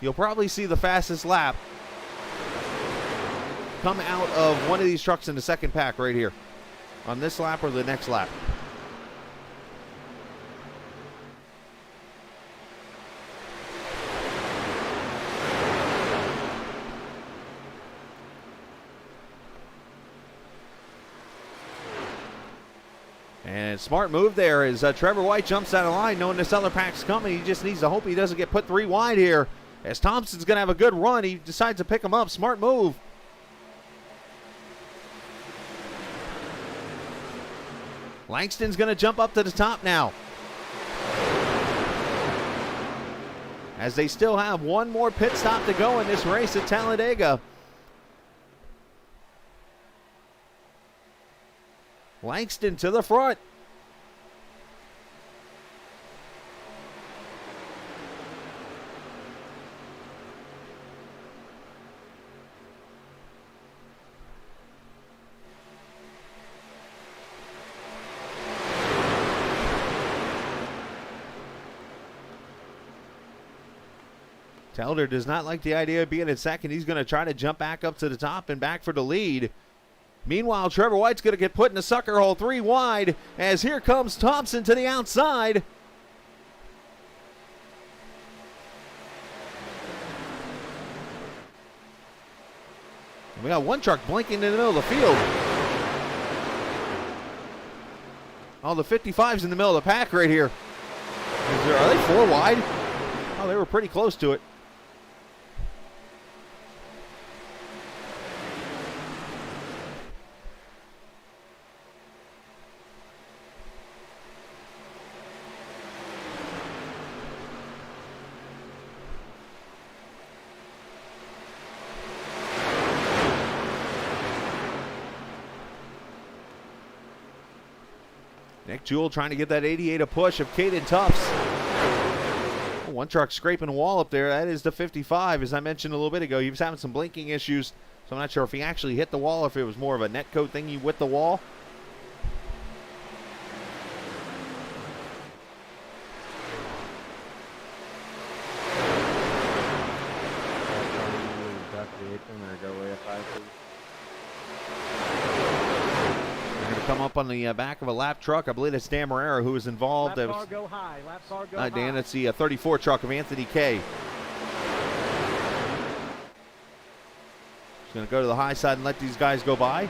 You'll probably see the fastest lap come out of one of these trucks in the second pack right here. On this lap or the next lap. And smart move there as Trevor White jumps out of line knowing this other pack's coming. He just needs to hope he doesn't get put 3 wide here. As Thompson's going to have a good run, he decides to pick him up. Smart move. Langston's going to jump up to the top now. As they still have one more pit stop to go in this race at Talladega. Langston to the front. Telder does not like the idea of being in second. He's going to try to jump back up to the top and back for the lead. Meanwhile, Trevor White's going to get put in the sucker hole 3 wide as here comes Thompson to the outside. We got one truck blinking in the middle of the field. Oh, the 55's in the middle of the pack right here. Are they 4 wide? Oh, they were pretty close to it. Nick Jewell trying to get that 88 a push of Caden Tufts. Oh, one truck scraping a wall up there. That is the 55. As I mentioned a little bit ago, he was having some blinking issues. So I'm not sure if he actually hit the wall or if it was more of a net coat thingy with the wall. Come up on the back of a lap truck. I believe it's Dan Marrera who was involved. Lap bar go high. Lap bar go high. Dan, it's the 34 truck of Anthony Kay. He's going to go to the high side and let these guys go by.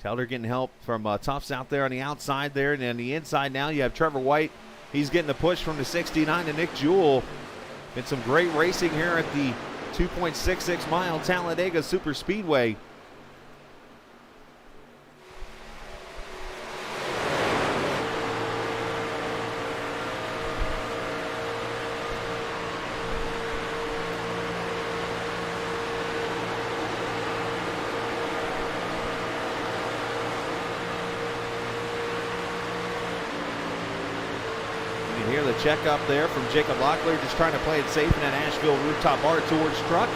Telder getting help from Tufts out there on the outside there. And on the inside now you have Trevor White. He's getting the push from the 69 to Nick Jewell. Been some great racing here at the 2.66 mile Talladega Superspeedway. hear the check up there from Jacob Locklear, just trying to play it safe in that Asheville rooftop bar towards truck.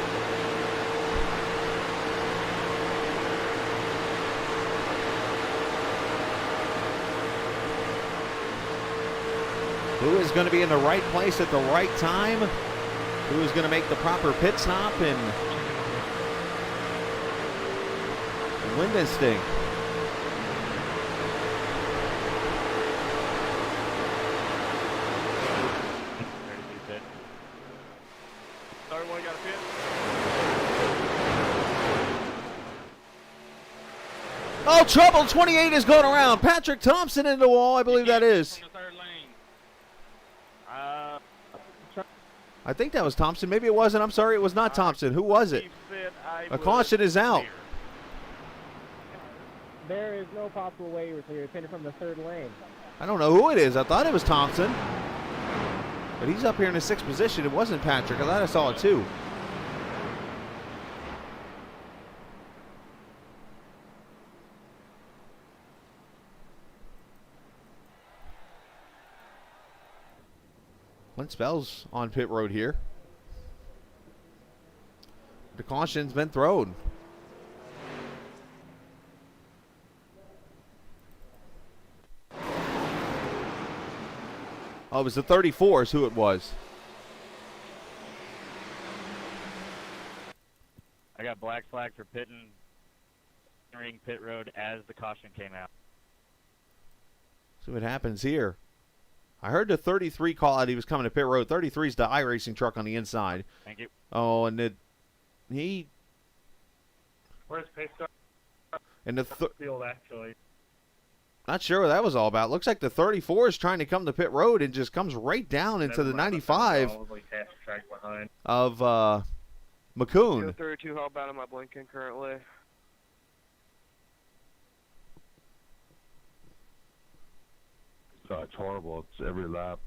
Who is going to be in the right place at the right time? Who is going to make the proper pit stop and win this thing? Oh, trouble. 28 is going around. Patrick Thompson in the wall, I believe that is. I think that was Thompson. Maybe it wasn't. I'm sorry, it was not Thompson. Who was it? A caution is out. There is no possible way you're pitted from the third lane. I don't know who it is. I thought it was Thompson. But he's up here in the 6th position. It wasn't Patrick. I thought I saw it too. Clint Spell's on pit road here. The caution's been thrown. Oh, it was the 34 is who it was. I got black flag for entering pit road as the caution came out. See what happens here. I heard the 33 call out he was coming to pit road. 33 is the iRacing truck on the inside. Thank you. Oh, and Where's pace car? And the field actually. Not sure what that was all about. Looks like the 34 is trying to come to pit road and just comes right down into the 95 of McCoon. 32, how bad am I blinking currently? It's horrible. It's every lap,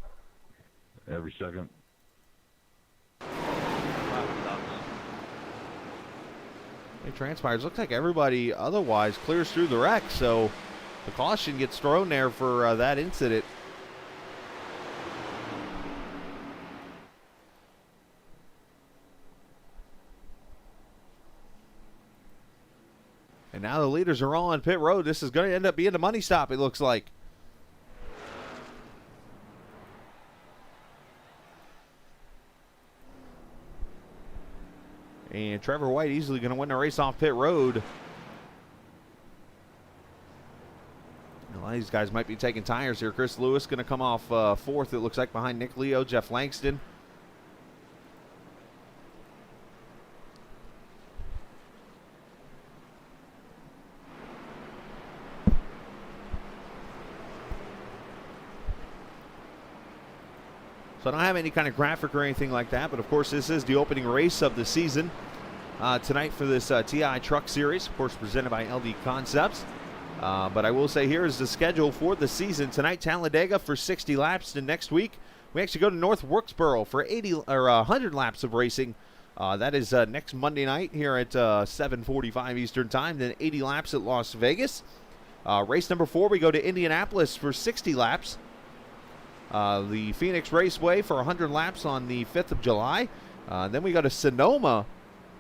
every second. It transpires. Looks like everybody otherwise clears through the wreck, so the caution gets thrown there for that incident. And now the leaders are all on pit road. This is going to end up being a money stop, it looks like. And Trevor White easily going to win the race off pit road. A lot of these guys might be taking tires here. Chris Lewis going to come off 4th, it looks like, behind Nick Leo, Jeff Langston. So I don't have any kind of graphic or anything like that, but of course this is the opening race of the season tonight for this TI Truck Series, of course presented by LD Concepts. But I will say here is the schedule for the season. Tonight, Talladega for 60 laps. And next week, we actually go to North Wilkesboro for 100 laps of racing. That is next Monday night here at 7:45 Eastern Time. Then 80 laps at Las Vegas. Race number 4, we go to Indianapolis for 60 laps. The Phoenix Raceway for 100 laps on the 5th of July. Then we go to Sonoma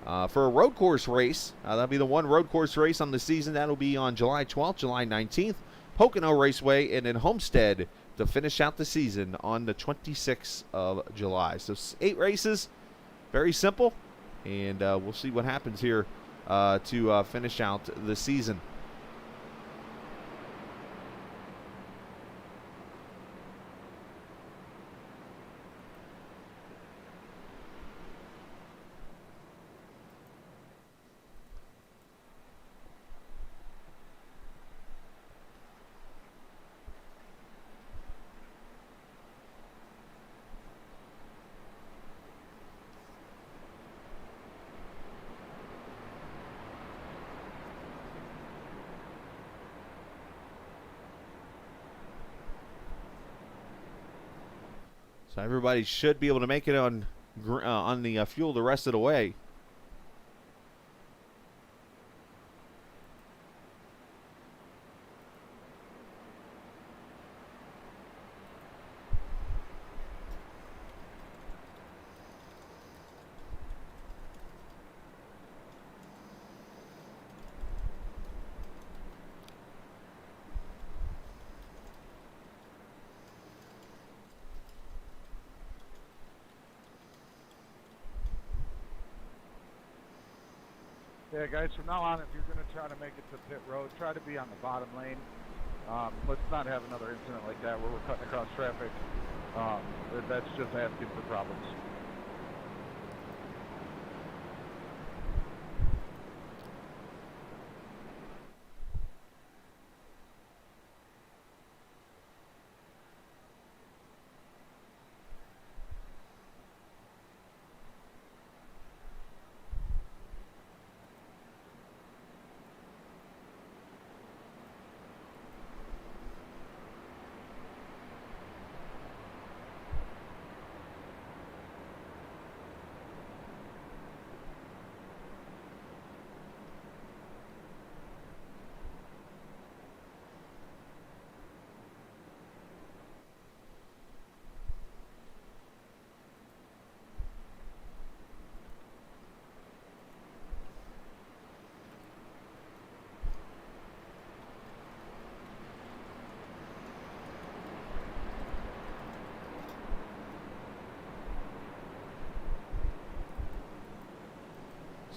for a road course race. That'll be the one road course race on the season. That'll be on July 12th, July 19th. Pocono Raceway, and then Homestead to finish out the season on the 26th of July. So 8 races, very simple, and we'll see what happens here to finish out the season. So everybody should be able to make it on the fuel the rest of the way. Yeah, guys, from now on, if you're going to try to make it to pit road, try to be on the bottom lane. Let's not have another incident like that where we're cutting across traffic. That's just asking for problems.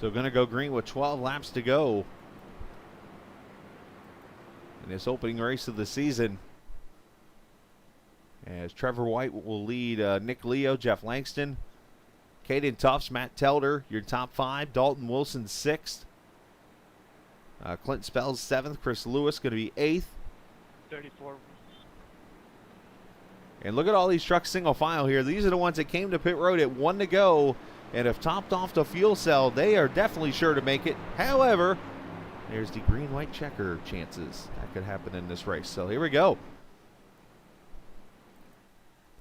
So going to go green with 12 laps to go in this opening race of the season. As Trevor White will lead Nick Leo, Jeff Langston, Caden Tufts, Matt Telder, your top 5. Dalton Wilson 6th. Clint Spells 7th. Chris Lewis going to be 8th. 34. And look at all these trucks single file here. These are the ones that came to pit road at 1 to go and have topped off the fuel cell. They are definitely sure to make it. However, there's the green-white checker chances that could happen in this race. So here we go.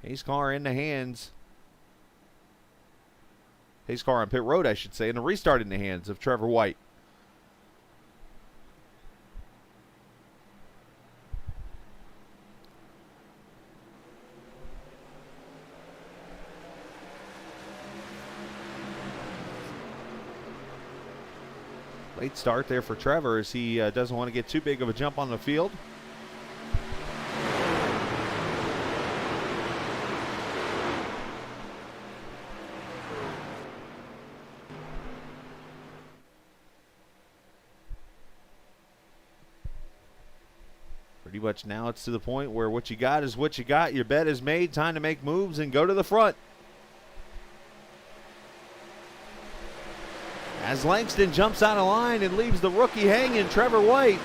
Pace car in the hands. Pace car on pit road, I should say, and the restart in the hands of Trevor White. Late start there for Trevor as he doesn't want to get too big of a jump on the field. Pretty much now it's to the point where what you got is what you got. Your bet is made. Time to make moves and go to the front. As Langston jumps out of line and leaves the rookie hanging, Trevor White.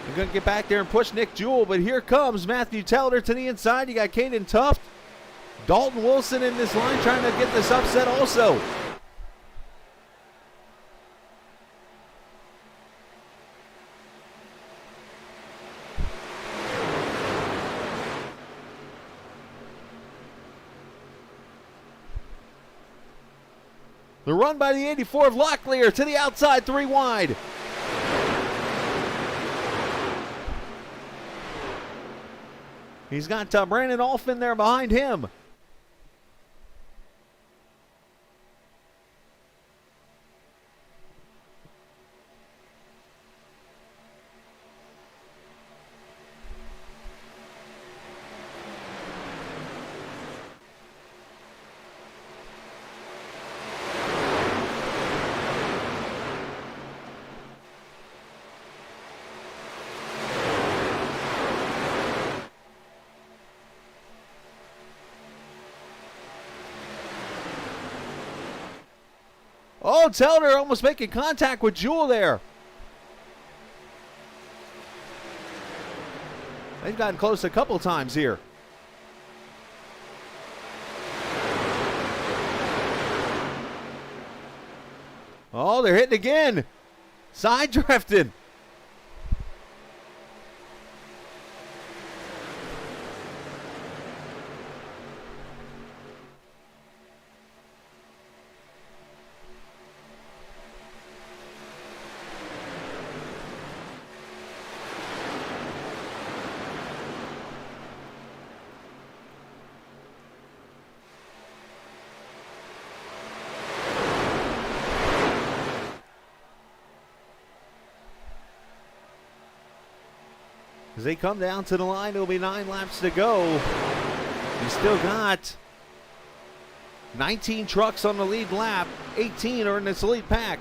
They're going to get back there and push Nick Jewell, but here comes Matthew Telder to the inside. You got Caden Tuft. Dalton Wilson in this line trying to get this upset also. The run by the 84 of Locklear to the outside, 3 wide. He's got Brandon Olfen there behind him. Oh, Telder almost making contact with Jewell there. They've gotten close a couple times here. Oh, they're hitting again. Side drifting. As they come down to the line, it'll be 9 laps to go. You still got 19 trucks on the lead lap. 18 are in this lead pack.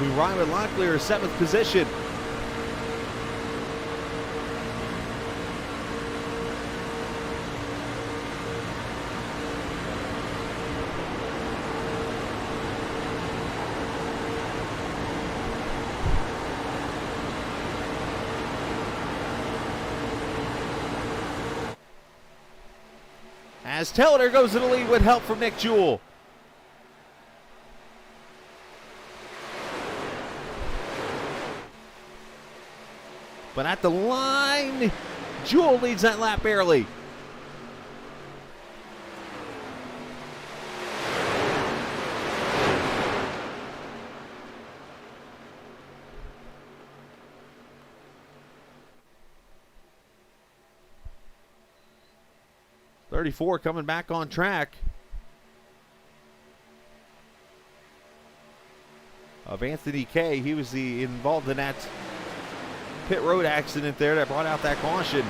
we ride with Locklear, 7th position. As Talladega goes to the lead with help from Nick Jewell. But at the line, Jewell leads that lap barely. .34 coming back on track. Of Anthony Kay. He was involved in that pit road accident there that brought out that caution.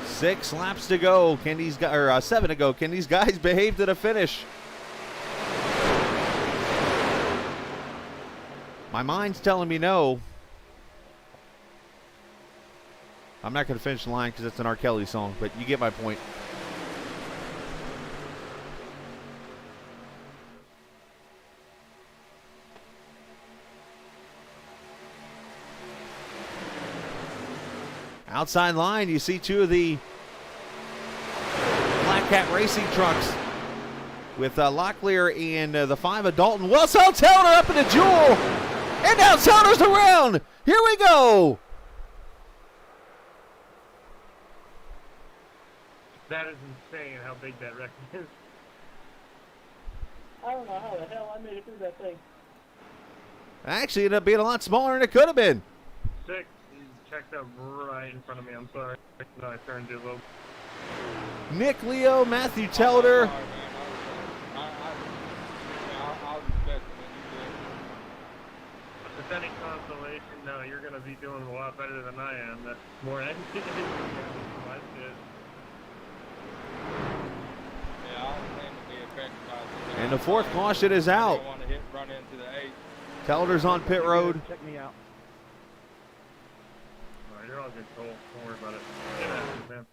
Six laps to go. Can these guys, or 7 to go? Can these guys behave to the finish? My mind's telling me no. I'm not going to finish the line because it's an R. Kelly song, but you get my point. Outside line, you see two of the Black Cat Racing trucks with Locklear and the 5 of Dalton. Wilson, Taylor up in the Jewell. And now Taylor's around. Here we go. That is insane how big that wreck is. I don't know how the hell I made it through that thing. Actually, it ended up being a lot smaller than it could have been. 6, he checked up right in front of me. I'm sorry. No, I turned too low. Nick Leo, Matthew Telder. If any consolation, no, you're going to be doing a lot better than I am. That's more my shit. And the 4th caution is out. Telder's on pit road. Check me out. All right, you're all good, Cole. Don't worry about it. Yeah, man.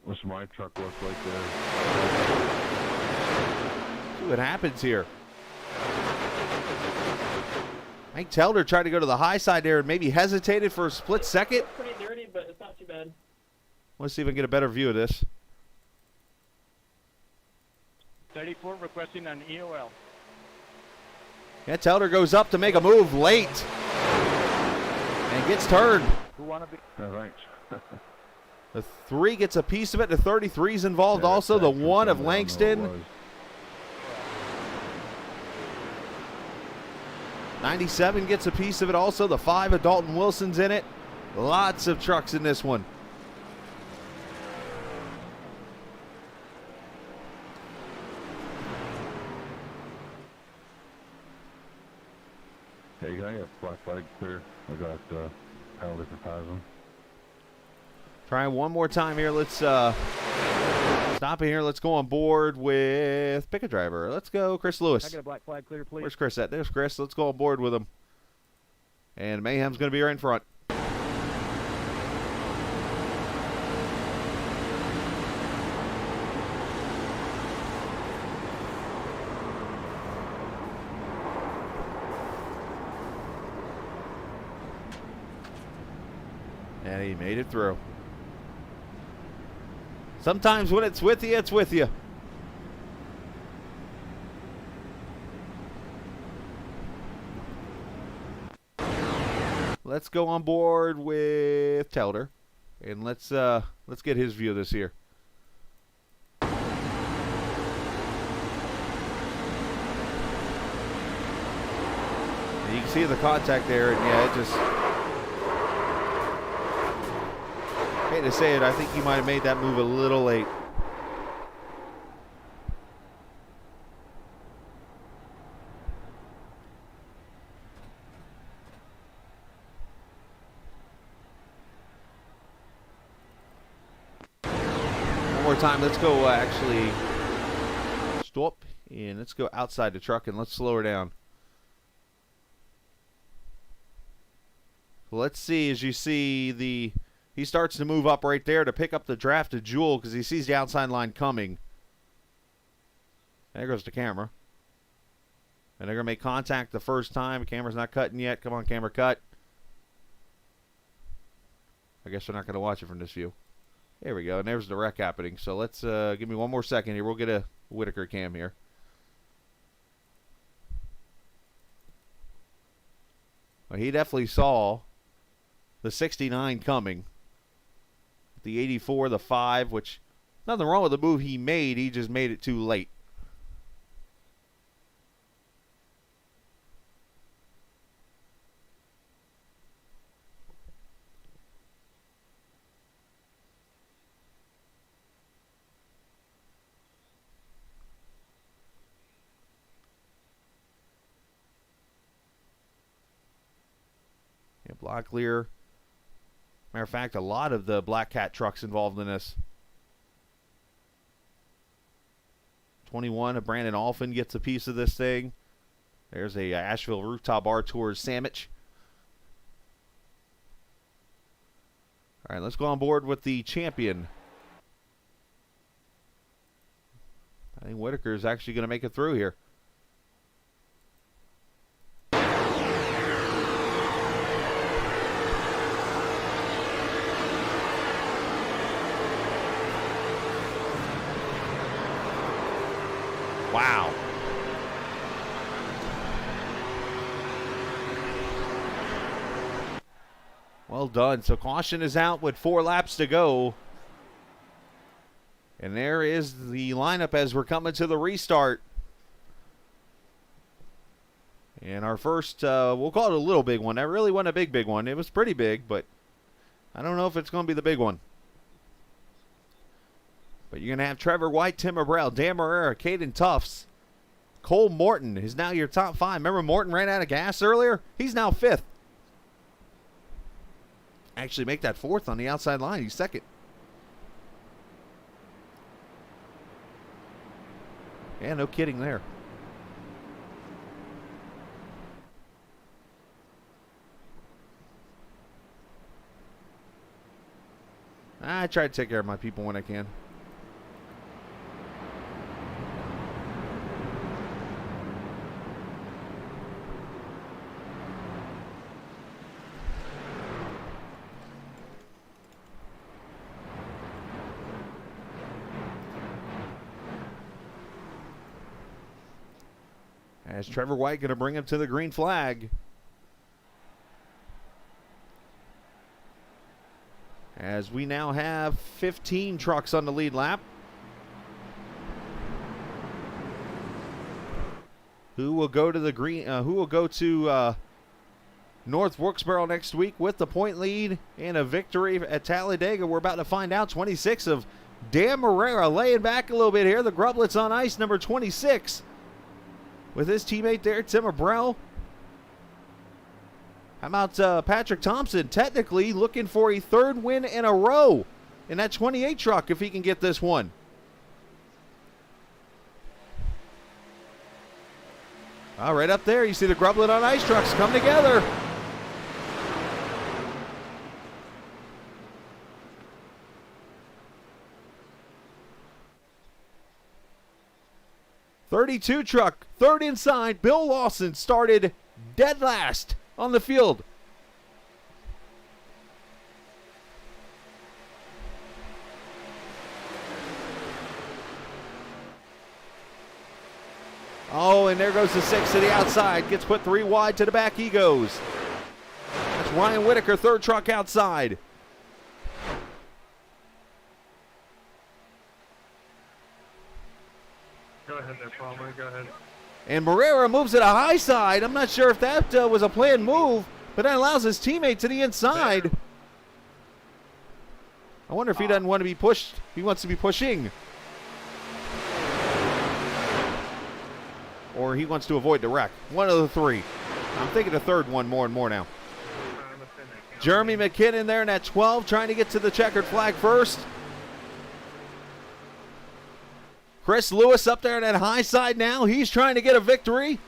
What's my truck look like there? See what happens here. Mike Telder tried to go to the high side there and maybe hesitated for a split second. It's pretty dirty, but it's not too bad. Let's see if I can get a better view of this. 34 requesting an EOL. Yeah, Telder goes up to make a move late. And gets turned. Who want to be? No, thanks. The 3 gets a piece of it. The 33's involved also. The 1 of Langston. 97 gets a piece of it also. The 5 of Dalton Wilson's in it. Lots of trucks in this one. Hey, can I get black flag clear? I got penalty for passing. Try one more time here. Let's stop it here. Let's go on board with pick a driver. Let's go Chris Lewis. Can I get a black flag clear, please? Where's Chris at? There's Chris. Let's go on board with him. And Mayhem's going to be right in front. And he made it through. Sometimes when it's with you, it's with you. Let's go on board with Telder, and let's get his view of this here. And you can see the contact there, and yeah, it just hate to say it, I think he might have made that move a little late. One more time. Let's go actually stop and let's go outside the truck and let's slow her down. Let's see, as you see, he starts to move up right there to pick up the draft of Jewel because he sees the outside line coming. There goes the camera. And they're going to make contact the first time. The camera's not cutting yet. Come on, camera, cut. I guess we're not going to watch it from this view. There we go, and there's the wreck happening. So let's give me one more second here. We'll get a Whitaker cam here. Well, he definitely saw the 69 coming. The 84, the 5, which nothing wrong with the move he made. He just made it too late. Yeah, block clear. Matter of fact, a lot of the Black Cat trucks involved in this. 21, a Brandon Alphin gets a piece of this thing. There's a Asheville Rooftop Bar Tours sandwich. All right, let's go on board with the champion. I think Whitaker is actually going to make it through here. Wow. Well done. So caution is out with 4 laps to go. And there is the lineup as we're coming to the restart. And our first, we'll call it a little big one. That really wasn't a big one. It was pretty big, but I don't know if it's going to be the big one. But you're going to have Trevor White, Tim Abrell, Dan Marrera, Caden Tufts. Cole Morton is now your top 5. Remember Morton ran out of gas earlier? He's now 5th. Actually make that 4th on the outside line. He's 2nd. Yeah, no kidding there. I try to take care of my people when I can. As Trevor White going to bring him to the green flag. As we now have 15 trucks on the lead lap. Who will go to the green? Who will go to North Wilkesboro next week with the point lead and a victory at Talladega? We're about to find out. 26 of Dan Marrera laying back a little bit here. The Grublets on ice, number 26. With his teammate there, Tim Abrell. How about Patrick Thompson? Technically looking for a 3rd win in a row in that 28 truck if he can get this one. Right up there, you see the Grublet on ice trucks come together. '32 truck, 3rd inside. Bill Lawson started dead last on the field. Oh, and there goes the 6 to the outside. Gets put 3 wide to the back he goes. That's Ryan Whitaker, 3rd truck outside. Go ahead there, Palmer. Go ahead. And Marrera moves it a high side. I'm not sure if that was a planned move, but that allows his teammate to the inside. I wonder if he doesn't want to be pushed. He wants to be pushing. Or he wants to avoid the wreck. One of the three. I'm thinking the third one more and more now. Jeremy McKinnon there in that 12, trying to get to the checkered flag first. Chris Lewis up there in that high side now. He's trying to get a victory.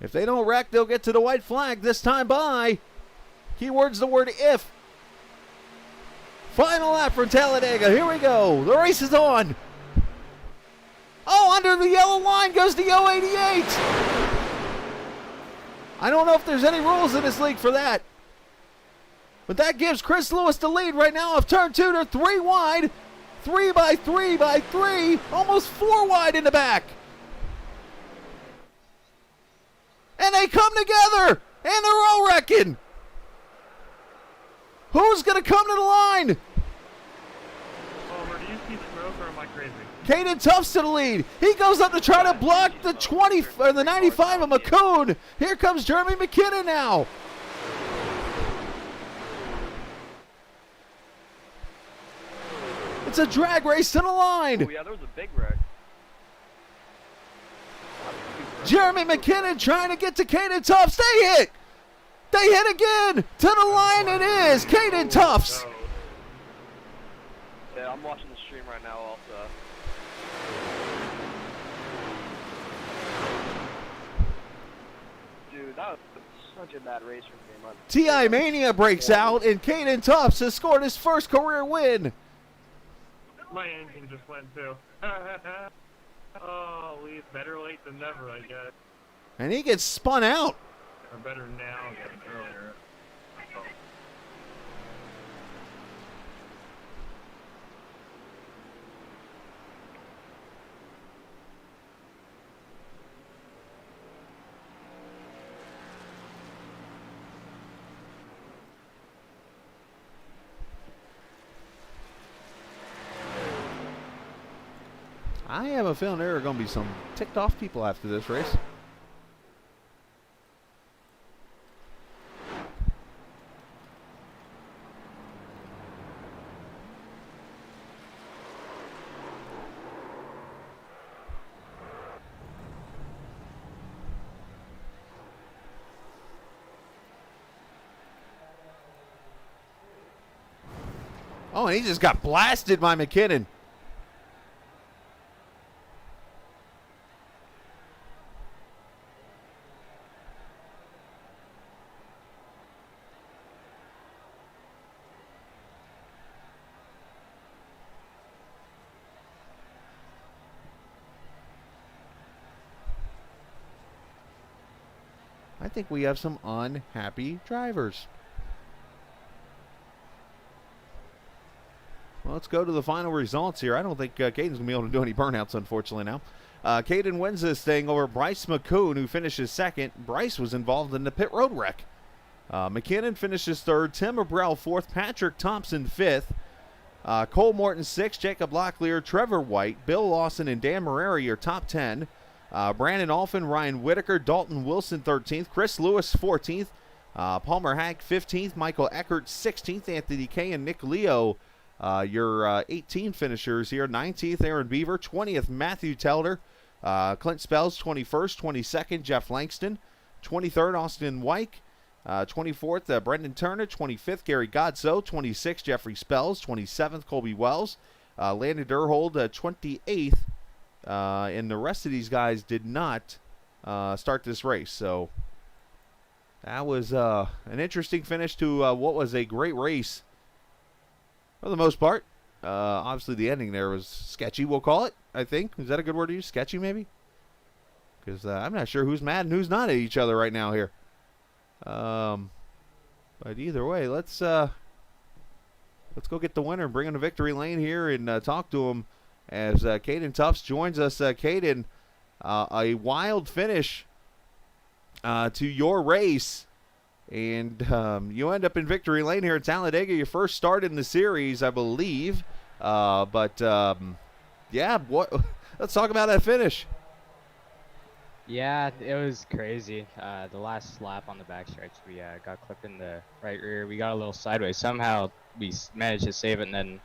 If they don't wreck, they'll get to the white flag this time by. Keyword's the word if. Final lap for Talladega. Here we go. The race is on. Oh, under the yellow line goes the 088. I don't know if there's any rules in this league for that. But that gives Chris Lewis the lead right now of turn 2 to 3 wide. 3 by 3 by 3. Almost 4 wide in the back. And they come together, and they're all wrecking. Who's going to come to the line? Oliver, do you see smoke or am I crazy? Caden Tufts to the lead. He goes up to try to block the 20 or the 95 of McCune. Here comes Jeremy McKinnon now. It's a drag race to the line. Oh, yeah, there was a big wreck. Jeremy McKinnon trying to get to Caden Tufts. They hit. They hit again. To the line it is. Caden Tufts. Yeah, I'm watching the stream right now also. Dude, that was such a bad race for me. TI Mania breaks out, and Caden Tufts has scored his first career win. My engine just went too. Oh, better late than never, I guess. And he gets spun out. Or better now than earlier. I have a feeling there are going to be some ticked off people after this race. Oh, and he just got blasted by McKinnon. I think we have some unhappy drivers. Well, let's go to the final results here. I don't think Caden's going to be able to do any burnouts, unfortunately, now. Caden wins this thing over Bryce McCoon, who finishes second. Bryce was involved in the pit road wreck. McKinnon finishes third. Tim Abrell fourth. Patrick Thompson fifth. Cole Morton sixth. Jacob Locklear, Trevor White, Bill Lawson, and Dan Marreri are top 10. Brandon Alphin, Ryan Whitaker, Dalton Wilson 13th. Chris Lewis 14th. Palmer Hack 15th. Michael Eckert 16th. Anthony Kay and Nick Leo, your 18 finishers here. 19th, Aaron Beaver. 20th, Matthew Telder. Clint Spells, 21st. 22nd, Jeff Langston. 23rd, Austin Wyke. 24th, Brendan Turner. 25th, Gary Godso. 26th, Jeffrey Spells. 27th, Colby Wells. Landon Durhold, 28th. And the rest of these guys did not start this race. So that was an interesting finish to what was a great race for the most part. Obviously, the ending there was sketchy, we'll call it, I think. Is that a good word to use? Sketchy, maybe? Because I'm not sure who's mad and who's not at each other right now here. But either way, let's go get the winner and bring him to victory lane here and talk to him as Caden Tufts joins us. Caden, a wild finish to your race And you end up in victory lane here at Talladega, your first start in the series, I believe. Yeah, let's talk about that finish. Yeah, it was crazy. The last lap on the backstretch, we got clipped in the right rear. We got a little sideways. Somehow we managed to save it, and then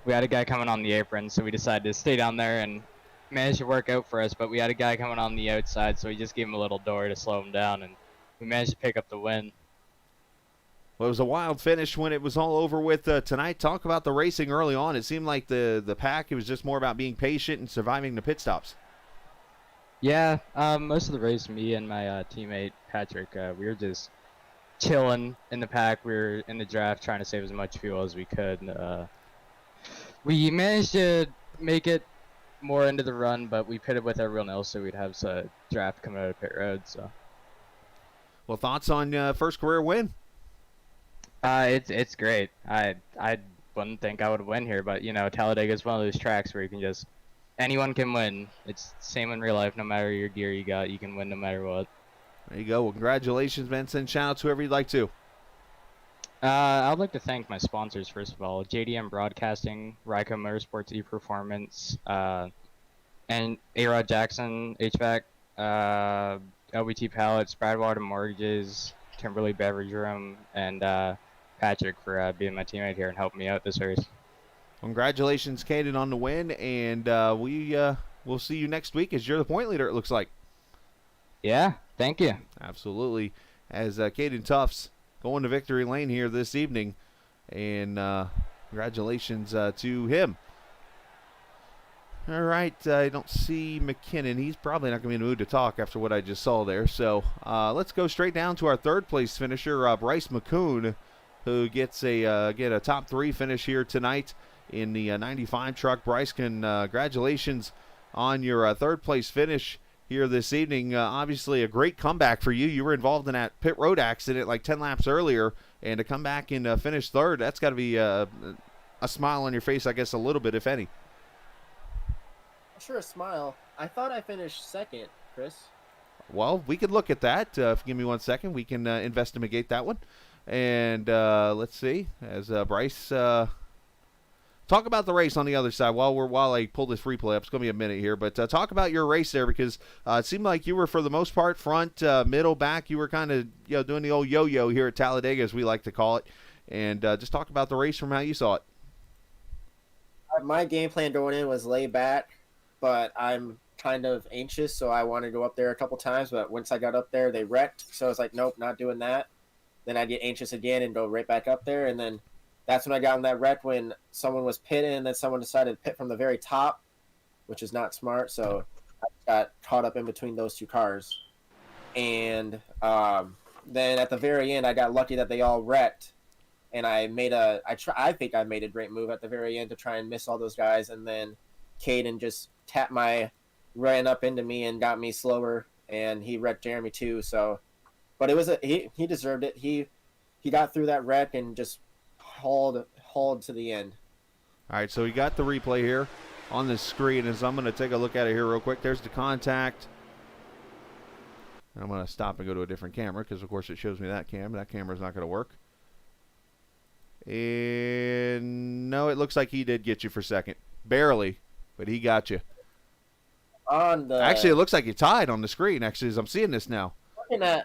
we had a guy coming on the apron, so we decided to stay down there and managed to work out for us. But we had a guy coming on the outside, so we just gave him a little door to slow him down, and we managed to pick up the win. Well, it was a wild finish when it was all over with tonight. Talk about the racing early on. It seemed like the pack, it was just more about being patient and surviving the pit stops. Yeah, most of the race, me and my teammate Patrick, we were just chilling in the pack. We were in the draft trying to save as much fuel as we could. We managed to make it more into the run, but we pitted with everyone else, so we'd have a draft coming out of pit road. So, well, thoughts on first career win? It's great. I wouldn't think I would win here, but Talladega is one of those tracks where you can just anyone can win. It's the same in real life. No matter your gear you got, you can win no matter what. There you go. Well, congratulations, man. Send shout out to whoever you'd like to. I'd like to thank my sponsors, first of all. JDM Broadcasting, Ryco Motorsports ePerformance, and A-Rod Jackson HVAC, LBT Pallets, Bradwater Mortgages, Kimberly Beverage Room, and Patrick for being my teammate here and helping me out this race. Congratulations, Caden, on the win, and we'll see you next week as you're the point leader, it looks like. Yeah, thank you. Absolutely. As Caden Tufts going to victory lane here this evening, and congratulations to him. All right, I don't see McKinnon. He's probably not going to be in the mood to talk after what I just saw there. So let's go straight down to our third place finisher, Bryce McCoon, who gets a top 3 finish here tonight in the 95 truck. Bryce, congratulations on your third place finish here this evening. Obviously a great comeback for you. You were involved in that pit road accident like 10 laps earlier, and to come back and finish third, that's got to be a smile on your face, I guess, a little bit, if any. Sure, a smile. I thought I finished second, Chris. Well, we could look at that. Give me 1 second. We can investigate that one. And let's see. As Bryce, talk about the race on the other side while I pull this replay up. It's going to be a minute here, but talk about your race there, because it seemed like you were, for the most part, front, middle, back. You were kind of doing the old yo-yo here at Talladega, as we like to call it. And just talk about the race from how you saw it. My game plan going in was lay back, but I'm kind of anxious, so I wanted to go up there a couple times, but once I got up there, they wrecked, so I was like, nope, not doing that. Then I'd get anxious again and go right back up there, and then that's when I got in that wreck when someone was pitting, and then someone decided to pit from the very top, which is not smart, so I got caught up in between those two cars. And then at the very end, I got lucky that they all wrecked, and I think I made a great move at the very end to try and miss all those guys, and then Caden just ran up into me and got me slower, and he wrecked Jeremy too. So, but it was he deserved it. He got through that wreck and just hauled to the end. All right, so we got the replay here on the screen. As I'm going to take a look at it here real quick. There's the contact. I'm going to stop and go to a different camera because, of course, it shows me that cam. That camera's not going to work. And no, it looks like he did get you for second. Barely, but he got you. Actually, it looks like you tied on the screen, actually, as I'm seeing this now.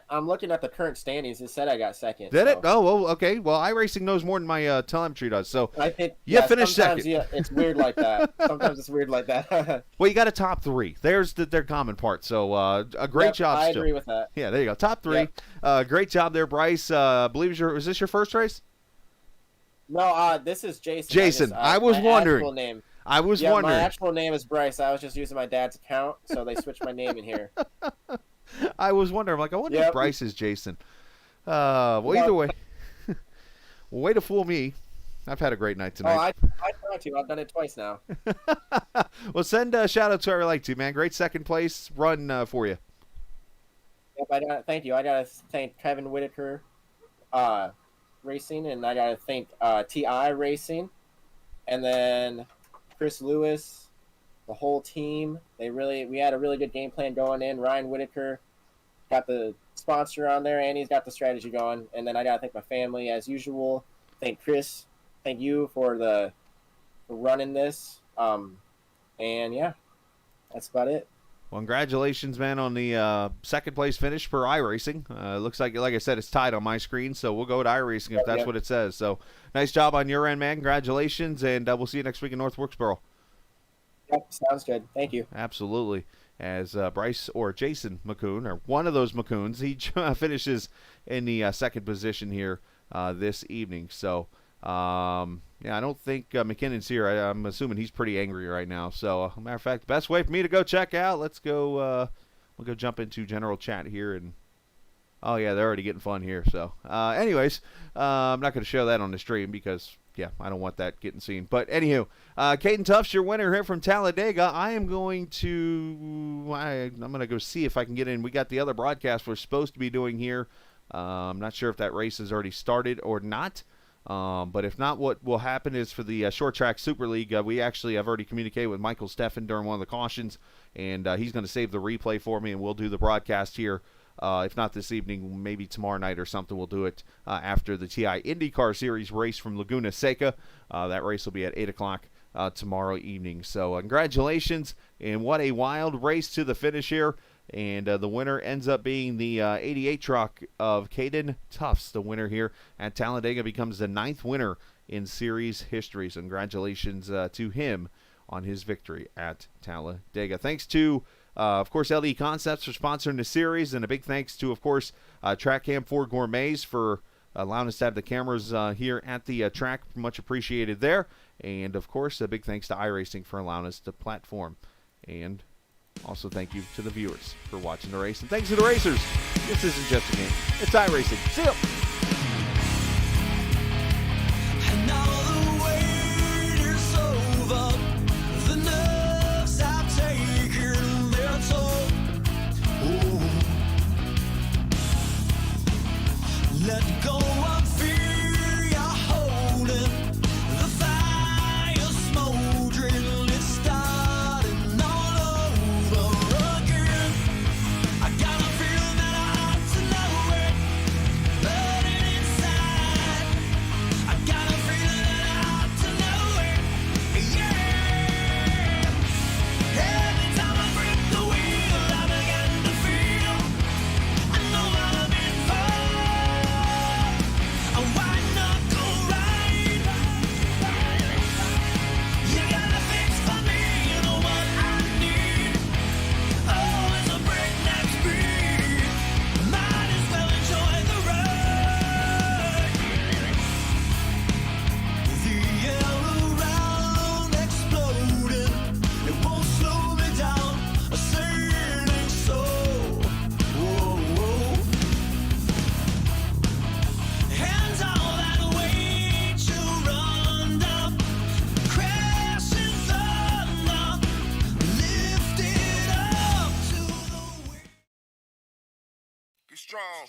I'm looking at the current standings. It said I got second. Did it? Oh, well, okay. Well, iRacing knows more than my telemetry does. So I think you finished second. Yeah, it's weird like that. Sometimes it's weird like that. Well, you got a top 3. There's their common part. So a great job. I still. agree with that. Yeah, there you go. Top 3. Yep. Great job there, Bryce. Was this your first race? No, this is Jason. Jason, I was wondering. Actual name. I was wondering. My actual name is Bryce. I was just using my dad's account, so they switched my name in here. I was wondering. I'm like, I wonder if Bryce is Jason. Well, either way. Way to fool me. I've had a great night tonight. Oh, I tried to. I've done it twice now. Well, send a shout-out to whoever I like to, man. Great second place run for you. Yep, thank you. I got to thank Kevin Whitaker Racing, and I got to thank TI Racing, and then Chris Lewis, the whole team. We had a really good game plan going in. Ryan Whitaker got the sponsor on there, and he's got the strategy going. And then I got to thank my family as usual. Thank Chris. Thank you for running this. And yeah, that's about it. Well, congratulations, man, on the second place finish for iRacing. Looks like I said, it's tied on my screen, so we'll go with iRacing if that's what it says. So nice job on your end, man. Congratulations, and we'll see you next week in North Wilkesboro. Yep, sounds good. Thank you. Absolutely. As Bryce or Jason McCoon, or one of those McCoons, he finishes in the second position here this evening. So, yeah, I don't think McKinnon's here. I'm assuming he's pretty angry right now. So, matter of fact, the best way for me to go check out, let's go, we'll go jump into general chat here. And oh, yeah, they're already getting fun here. So, anyways, I'm not going to show that on the stream because, yeah, I don't want that getting seen. But, anywho, Caden Tufts, your winner here from Talladega. I am going to, I'm going to go see if I can get in. We got the other broadcast we're supposed to be doing here. I'm not sure if that race has already started or not. But if not, what will happen is for the Short Track Super League, we actually have already communicated with Michael Steffen during one of the cautions, and he's going to save the replay for me, and we'll do the broadcast here. If not this evening, maybe tomorrow night or something, we'll do it after the TI IndyCar Series race from Laguna Seca. That race will be at 8 o'clock tomorrow evening. So congratulations, and what a wild race to the finish here. And the winner ends up being the 88 truck of Caden Tufts. The winner here at Talladega becomes the 9th winner in series history. So congratulations to him on his victory at Talladega. Thanks to, of course, LE Concepts for sponsoring the series. And a big thanks to, of course, Track Cam 4 Gourmets for allowing us to have the cameras here at the track. Much appreciated there. And, of course, a big thanks to iRacing for allowing us to platform. And also, thank you to the viewers for watching the race. And thanks to the racers. This isn't just a game. It's iRacing. See ya. And now the wait is over. The nerves have taken their toll. Oh. Let go of fear you're holding. The fire smoldering. It's starting all over again. I got a feeling that I ought to know it, burning inside. I got a feeling that I ought to know it, yeah. Every time I grip the wheel, I begin to feel I know what I'm in for. A white knuckle ride. You got a fix for me, you know what I need. Oh, it's a breakneck speed. Might as well enjoy the ride. The yellow round exploding. It won't slow me down. A sailing soul. Whoa, whoa. Hands all that weight you run up. Crashing thunder. Lift it up to the wind. Be strong.